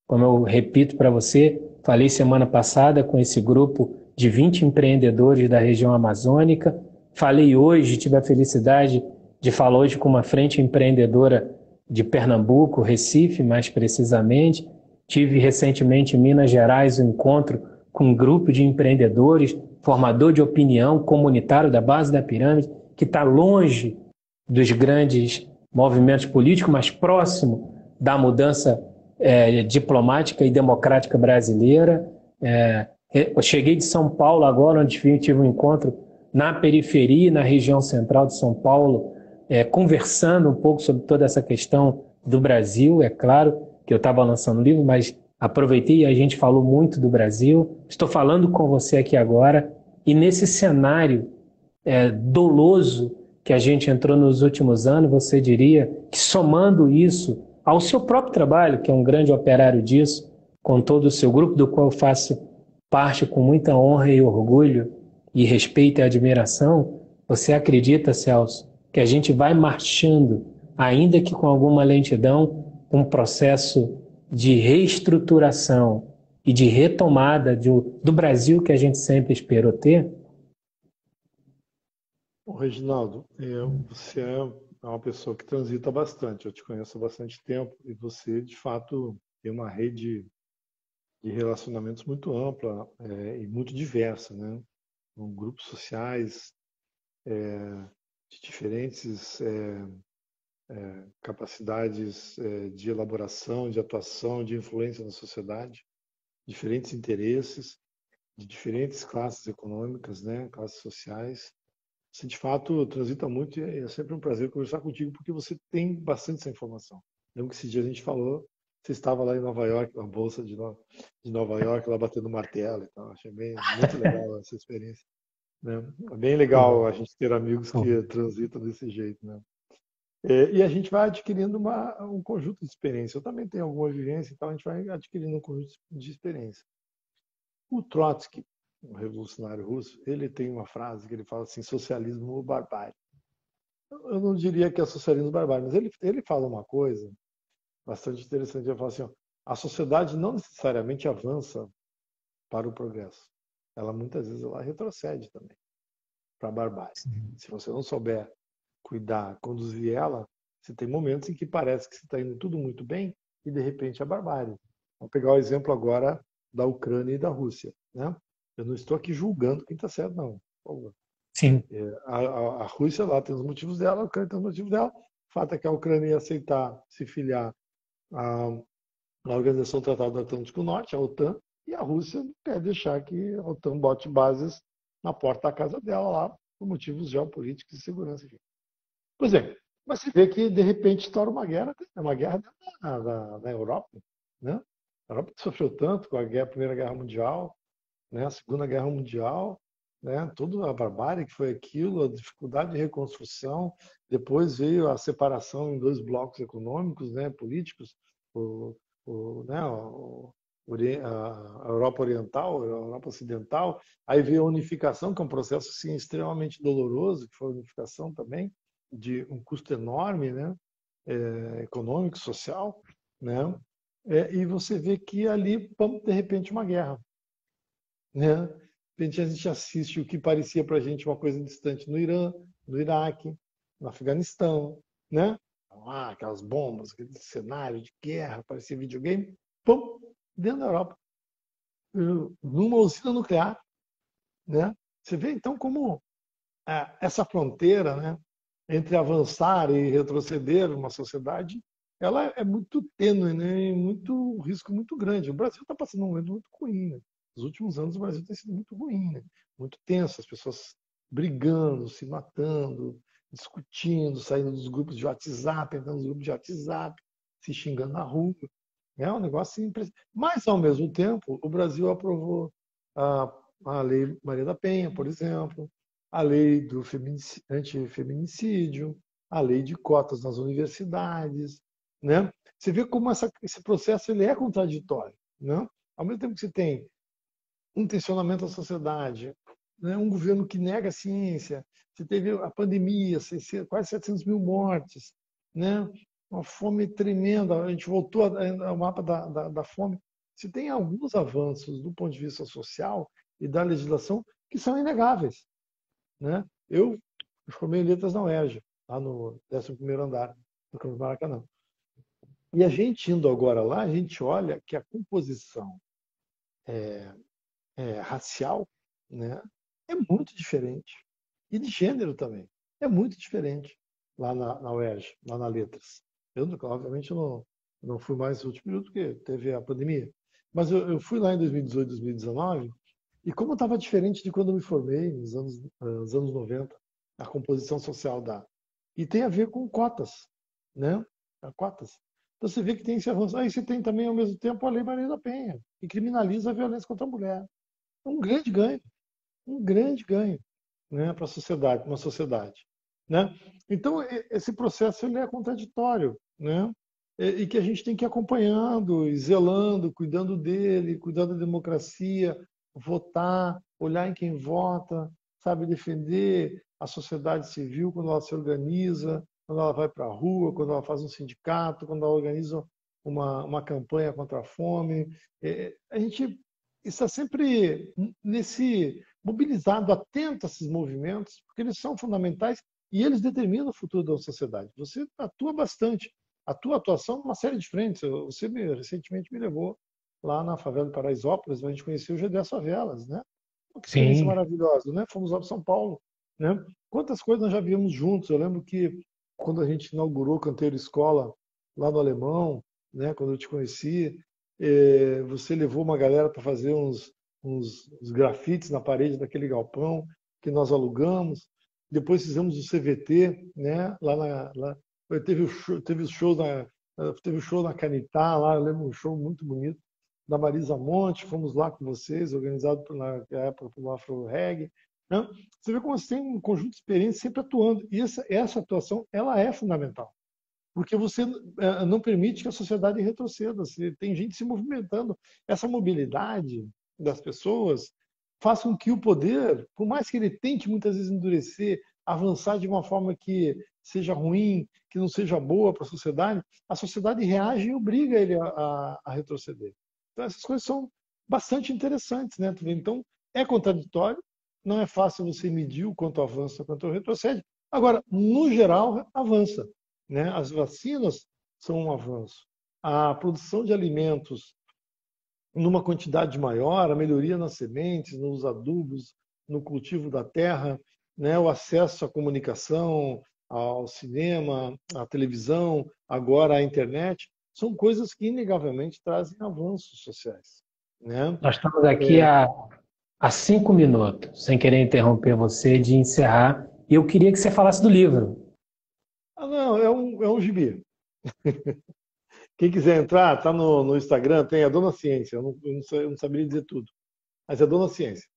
Como eu repito para você, falei semana passada com esse grupo de 20 empreendedores da região amazônica, falei hoje, tive a felicidade de falar hoje com uma frente empreendedora de Pernambuco, Recife, mais precisamente. Tive recentemente em Minas Gerais um encontro com um grupo de empreendedores, formador de opinião comunitário da base da pirâmide, que está longe dos grandes movimentos políticos, mas próximo da mudança diplomática e democrática brasileira. Eu cheguei de São Paulo agora, onde tive um encontro na periferia, na região central de São Paulo, conversando um pouco sobre toda essa questão do Brasil. É claro que eu estava lançando um livro, mas aproveitei e a gente falou muito do Brasil. Estou falando com você aqui agora, e nesse cenário doloso que a gente entrou nos últimos anos, você diria que, somando isso ao seu próprio trabalho, que é um grande operário disso, com todo o seu grupo, do qual eu faço parte com muita honra e orgulho e respeito e admiração, você acredita, Celso, que a gente vai marchando, ainda que com alguma lentidão, um processo de reestruturação e de retomada do Brasil que a gente sempre esperou ter? Bom, Reginaldo, você é uma pessoa que transita bastante, eu te conheço há bastante tempo e você, de fato, tem uma rede de relacionamentos muito ampla e muito diversa, né? Com grupos sociais de diferentes capacidades de elaboração, de atuação, de influência na sociedade, diferentes interesses, de diferentes classes econômicas, né? Classes sociais. Você, de fato, transita muito e é sempre um prazer conversar contigo, porque você tem bastante essa informação. Lembro que esse dia a gente falou, você estava lá em Nova York, na Bolsa de Nova York, lá batendo martelo e tal. Achei muito legal essa experiência. Né? É bem legal a gente ter amigos que transitam desse jeito. Né? E a gente vai adquirindo um conjunto de experiências. Eu também tenho alguma vivência, então a gente vai adquirindo um conjunto de experiências. O Trotsky, um revolucionário russo, ele tem uma frase que ele fala assim: socialismo ou barbárie. Eu não diria que é socialismo barbárie, mas ele fala uma coisa bastante interessante. Ele fala assim: ó, a sociedade não necessariamente avança para o progresso. Ela muitas vezes ela retrocede também para a barbárie. Se você não souber cuidar, conduzir ela, você tem momentos em que parece que está indo tudo muito bem e de repente é barbárie. Vamos pegar o exemplo agora da Ucrânia e da Rússia, né? Eu não estou aqui julgando quem está certo, não. Sim. A Rússia lá tem os motivos dela, a Ucrânia tem os motivos dela. O fato é que a Ucrânia ia aceitar se filiar à Organização do Tratado do Atlântico Norte, a OTAN, e a Rússia não quer deixar que a OTAN bote bases na porta da casa dela lá, por motivos geopolíticos e segurança. Pois é, mas você vê que de repente estoura uma guerra na Europa, né? A Europa que sofreu tanto com a Primeira Guerra Mundial, né? A Segunda Guerra Mundial, né? Toda a barbárie que foi aquilo, a dificuldade de reconstrução. Depois veio a separação em dois blocos econômicos, né? Políticos, né? A Europa Oriental, a Europa Ocidental. Aí veio a unificação, que é um processo assim, extremamente doloroso, que foi a unificação também, de um custo enorme, né? Econômico, social, né? E você vê que ali, de repente, uma guerra. Né? De repente a gente assiste o que parecia para a gente uma coisa distante no Irã, no Iraque, no Afeganistão, né? Aquelas bombas, aquele cenário de guerra, parecia videogame, pum, dentro da Europa, numa usina nuclear, né? Você vê então como essa fronteira, né, entre avançar e retroceder numa sociedade, ela é muito tênue, né? E um risco muito grande. O Brasil está passando um momento muito ruim, né? Nos últimos anos o Brasil tem sido muito ruim, né? Muito tenso, as pessoas brigando, se matando, discutindo, saindo dos grupos de WhatsApp, entrando nos grupos de WhatsApp, se xingando na rua. É um negócio impressionante. Mas, ao mesmo tempo, o Brasil aprovou a Lei Maria da Penha, por exemplo, a lei do antifeminicídio, a lei de cotas nas universidades, né? Você vê como esse processo ele é contraditório, né? Ao mesmo tempo que você tem um tensionamento da sociedade, né? Um governo que nega a ciência, você teve a pandemia, quase 700 mil mortes, né? Uma fome tremenda, a gente voltou ao mapa da fome. Você tem alguns avanços do ponto de vista social e da legislação que são inegáveis, né? Eu formei em letras na UERJ, lá no 11º andar do Campus Maracanã. E a gente indo agora lá, a gente olha que a composição racial, né, é muito diferente. E de gênero também. É muito diferente lá na UERJ, lá na Letras. Eu, obviamente, não fui mais no último período, porque teve a pandemia. Mas eu fui lá em 2018, 2019, e como estava diferente de quando eu me formei, nos anos 90, a composição social da. E tem a ver com cotas, né? Cotas. Então você vê que tem esse avanço. Aí você tem também, ao mesmo tempo, a Lei Maria da Penha, que criminaliza a violência contra a mulher. Um grande ganho, né, para a sociedade, uma sociedade, né? Então esse processo ele é contraditório, né? E que a gente tem que ir acompanhando, e zelando, cuidando dele, cuidando da democracia, votar, olhar em quem vota, sabe, defender a sociedade civil quando ela se organiza, quando ela vai para a rua, quando ela faz um sindicato, quando ela organiza uma campanha contra a fome. A gente está sempre nesse mobilizado, atento a esses movimentos, porque eles são fundamentais e eles determinam o futuro da sociedade. Você atua bastante. A tua atuação é uma série de frentes. Você recentemente me levou lá na favela de Paraisópolis, onde a gente conheceu o GD Favelas, né? Que experiência Sim. maravilhosa, né? Fomos lá para São Paulo, né? Quantas coisas nós já vimos juntos. Eu lembro que quando a gente inaugurou o Canteiro Escola lá no Alemão, né? Quando eu te conheci, você levou uma galera para fazer uns grafites na parede daquele galpão que nós alugamos. Depois fizemos o CVT, né? Teve o show na Canitá, lá, eu lembro um show muito bonito da Marisa Monte, fomos lá com vocês, organizado na época pelo Afro Reggae. Né? Você vê como você tem um conjunto de experiências sempre atuando. E essa atuação ela é fundamental, porque você não permite que a sociedade retroceda. Você tem gente se movimentando. Essa mobilidade das pessoas faz com que o poder, por mais que ele tente muitas vezes endurecer, avançar de uma forma que seja ruim, que não seja boa para a sociedade reage e obriga ele a retroceder. Então, essas coisas são bastante interessantes, né? Então, é contraditório, não é fácil você medir o quanto avança, quanto retrocede. Agora, no geral, avança, né? As vacinas são um avanço. A produção de alimentos numa quantidade maior, a melhoria nas sementes, nos adubos, no cultivo da terra, né? O acesso à comunicação, ao cinema, à televisão, agora à internet, são coisas que inegavelmente trazem avanços sociais, né? Nós estamos aqui há 5 minutos, sem querer interromper você, de encerrar. E eu queria que você falasse do livro. Não, é um gibi. Quem quiser entrar, tá no Instagram, tem a Dona Ciência. Eu não saberia dizer tudo, mas é Dona Ciência.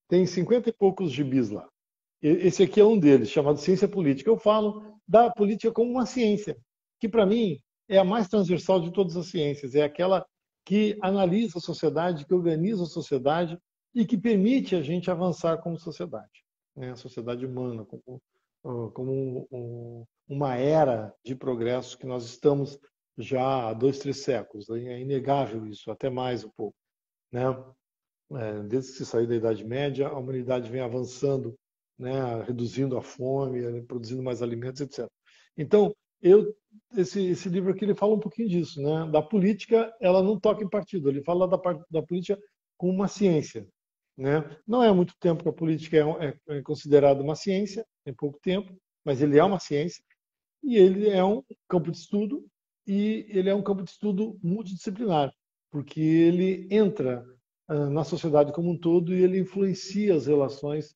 Tem 50 e poucos gibis lá. Esse aqui é um deles, chamado Ciência Política. Eu falo da política como uma ciência, que para mim é a mais transversal de todas as ciências. É aquela que analisa a sociedade, que organiza a sociedade e que permite a gente avançar como sociedade, né? A sociedade humana, como uma era de progresso que nós estamos já há 2, 3 séculos. É inegável isso, até mais um pouco, né? Desde que se saiu da Idade Média, a humanidade vem avançando, né, reduzindo a fome, produzindo mais alimentos, etc. Então, esse livro aqui ele fala um pouquinho disso, né? Da política, ela não toca em partido, ele fala da política como uma ciência, né? Não é há muito tempo que a política é considerada uma ciência, tem pouco tempo, mas ele é uma ciência e ele é um campo de estudo e ele é um campo de estudo multidisciplinar, porque ele entra na sociedade como um todo e ele influencia as relações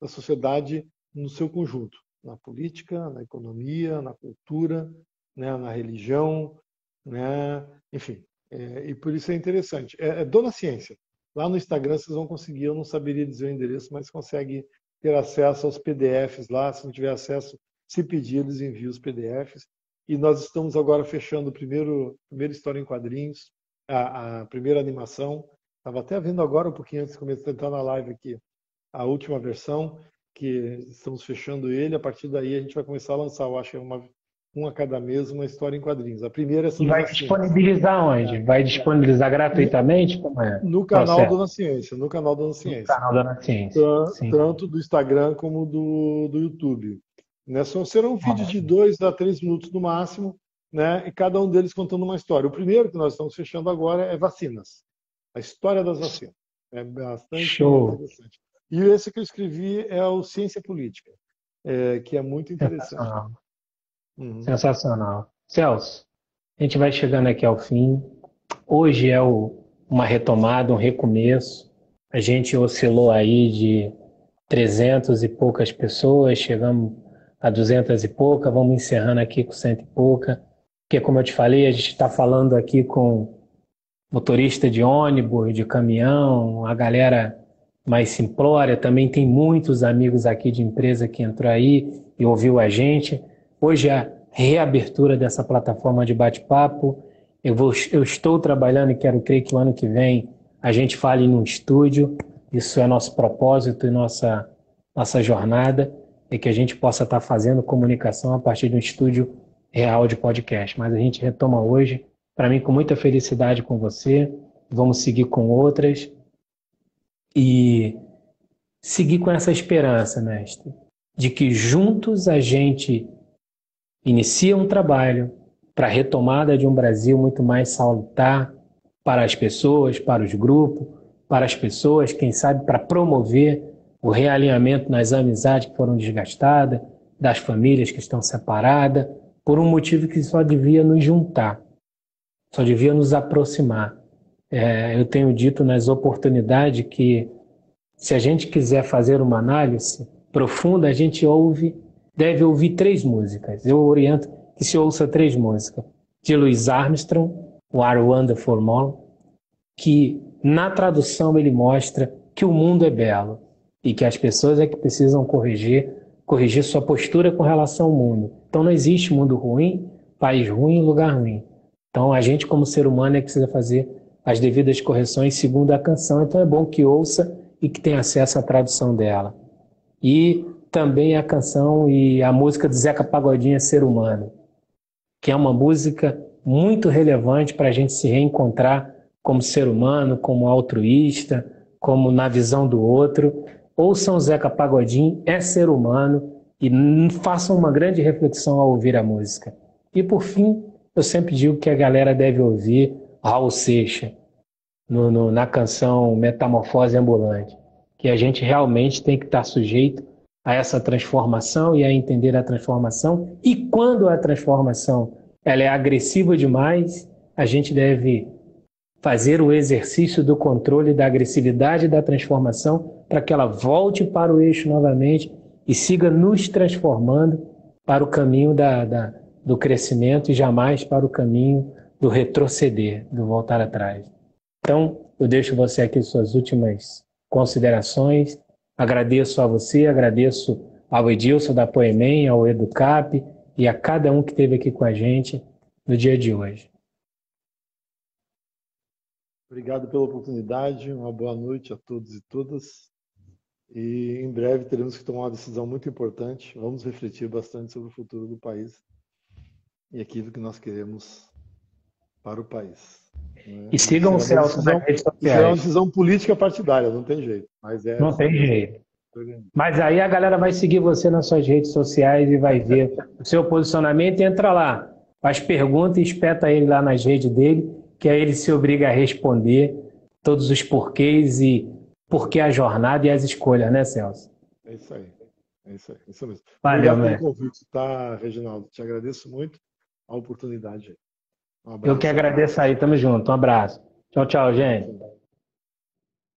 da sociedade no seu conjunto, na política, na economia, na cultura, né, na religião, né, enfim. E por isso é interessante. É Dona Ciência. Lá no Instagram vocês vão conseguir, eu não saberia dizer o endereço, mas consegue ter acesso aos PDFs lá. Se não tiver acesso, se pedir, eles enviam os PDFs. E nós estamos agora fechando primeira história em quadrinhos, a primeira animação. Estava até vendo agora um pouquinho antes de começar a entrar na live aqui, a última versão, que estamos fechando ele. A partir daí a gente vai começar a lançar, eu acho que um a cada mês, uma história em quadrinhos. A primeira é E sobre vai vacinas. disponibilizar onde? Vai disponibilizar gratuitamente? Como é o No canal processo? Dona Ciência, no canal Dona No Ciência. canal da Ciência. Sim. Tanto do Instagram como do YouTube. Né? Serão vídeos de Ótimo. 2 a 3 minutos no máximo, né? E cada um deles contando uma história. O primeiro que nós estamos fechando agora é vacinas. A história das vacinas. É bastante Show. interessante. E esse que eu escrevi é o Ciência Política, que é muito interessante. Sensacional. Uhum. Sensacional. Celso, a gente vai chegando aqui ao fim. Hoje é uma retomada, um recomeço. A gente oscilou aí de 300 e poucas pessoas, chegamos a 200 e pouca, vamos encerrando aqui com 100 e pouca. Porque, como eu te falei, a gente está falando aqui com motorista de ônibus, de caminhão, a galera mais simplória. Também tem muitos amigos aqui de empresa que entrou aí e ouviu a gente. Hoje é a reabertura dessa plataforma de bate-papo. Eu estou trabalhando e quero crer que o ano que vem a gente fale num estúdio. Isso é nosso propósito e nossa jornada, é que a gente possa estar fazendo comunicação a partir de um estúdio real de podcast. Mas a gente retoma hoje, para mim, com muita felicidade com você. Vamos seguir com outras e seguir com essa esperança, mestre, de que juntos a gente inicia um trabalho para a retomada de um Brasil muito mais salutar para as pessoas, para os grupos, para as pessoas, quem sabe para promover o realinhamento nas amizades que foram desgastadas, das famílias que estão separadas, por um motivo que só devia nos juntar, só devia nos aproximar. Eu tenho dito nas oportunidades que se a gente quiser fazer uma análise profunda, a gente deve ouvir 3 músicas. Eu oriento que se ouça 3 músicas. De Louis Armstrong, What a Wonderful Morning, que na tradução ele mostra que o mundo é belo e que as pessoas é que precisam corrigir sua postura com relação ao mundo. Então não existe mundo ruim, país ruim, lugar ruim. Então a gente como ser humano é que precisa fazer as devidas correções segundo a canção. Então é bom que ouça e que tenha acesso à tradução dela. E também a canção e a música de Zeca Pagodinho, Ser Humano, que é uma música muito relevante para a gente se reencontrar como ser humano, como altruísta, como na visão do outro. Ouçam Zeca Pagodinho, é ser humano, e façam uma grande reflexão ao ouvir a música. E por fim, eu sempre digo que a galera deve ouvir Raul Seixas na canção Metamorfose Ambulante, que a gente realmente tem que estar sujeito a essa transformação e a entender a transformação. E quando a transformação ela é agressiva demais, a gente deve fazer o exercício do controle da agressividade da transformação para que ela volte para o eixo novamente e siga nos transformando para o caminho do crescimento e jamais para o caminho do retroceder, do voltar atrás. Então, eu deixo você aqui suas últimas considerações. Agradeço a você, agradeço ao Edilson da Poemen, ao Educap e a cada um que esteve aqui com a gente no dia de hoje. Obrigado pela oportunidade, uma boa noite a todos e todas. E em breve teremos que tomar uma decisão muito importante. Vamos refletir bastante sobre o futuro do país e aquilo que nós queremos para o país. E sigam o Celso nas redes sociais. Isso é uma decisão política partidária, não tem jeito. Mas não tem jeito. Mas aí a galera vai seguir você nas suas redes sociais e vai ver o seu posicionamento e entra lá, faz pergunta e espeta ele lá nas redes dele, que aí ele se obriga a responder todos os porquês e por que a jornada e as escolhas, né, Celso? É isso aí. É isso aí. Isso mesmo. Valeu, obrigado pelo convite, tá, Reginaldo? Te agradeço muito a oportunidade. Eu que agradeço aí, tamo junto. Um abraço. Tchau, tchau, gente.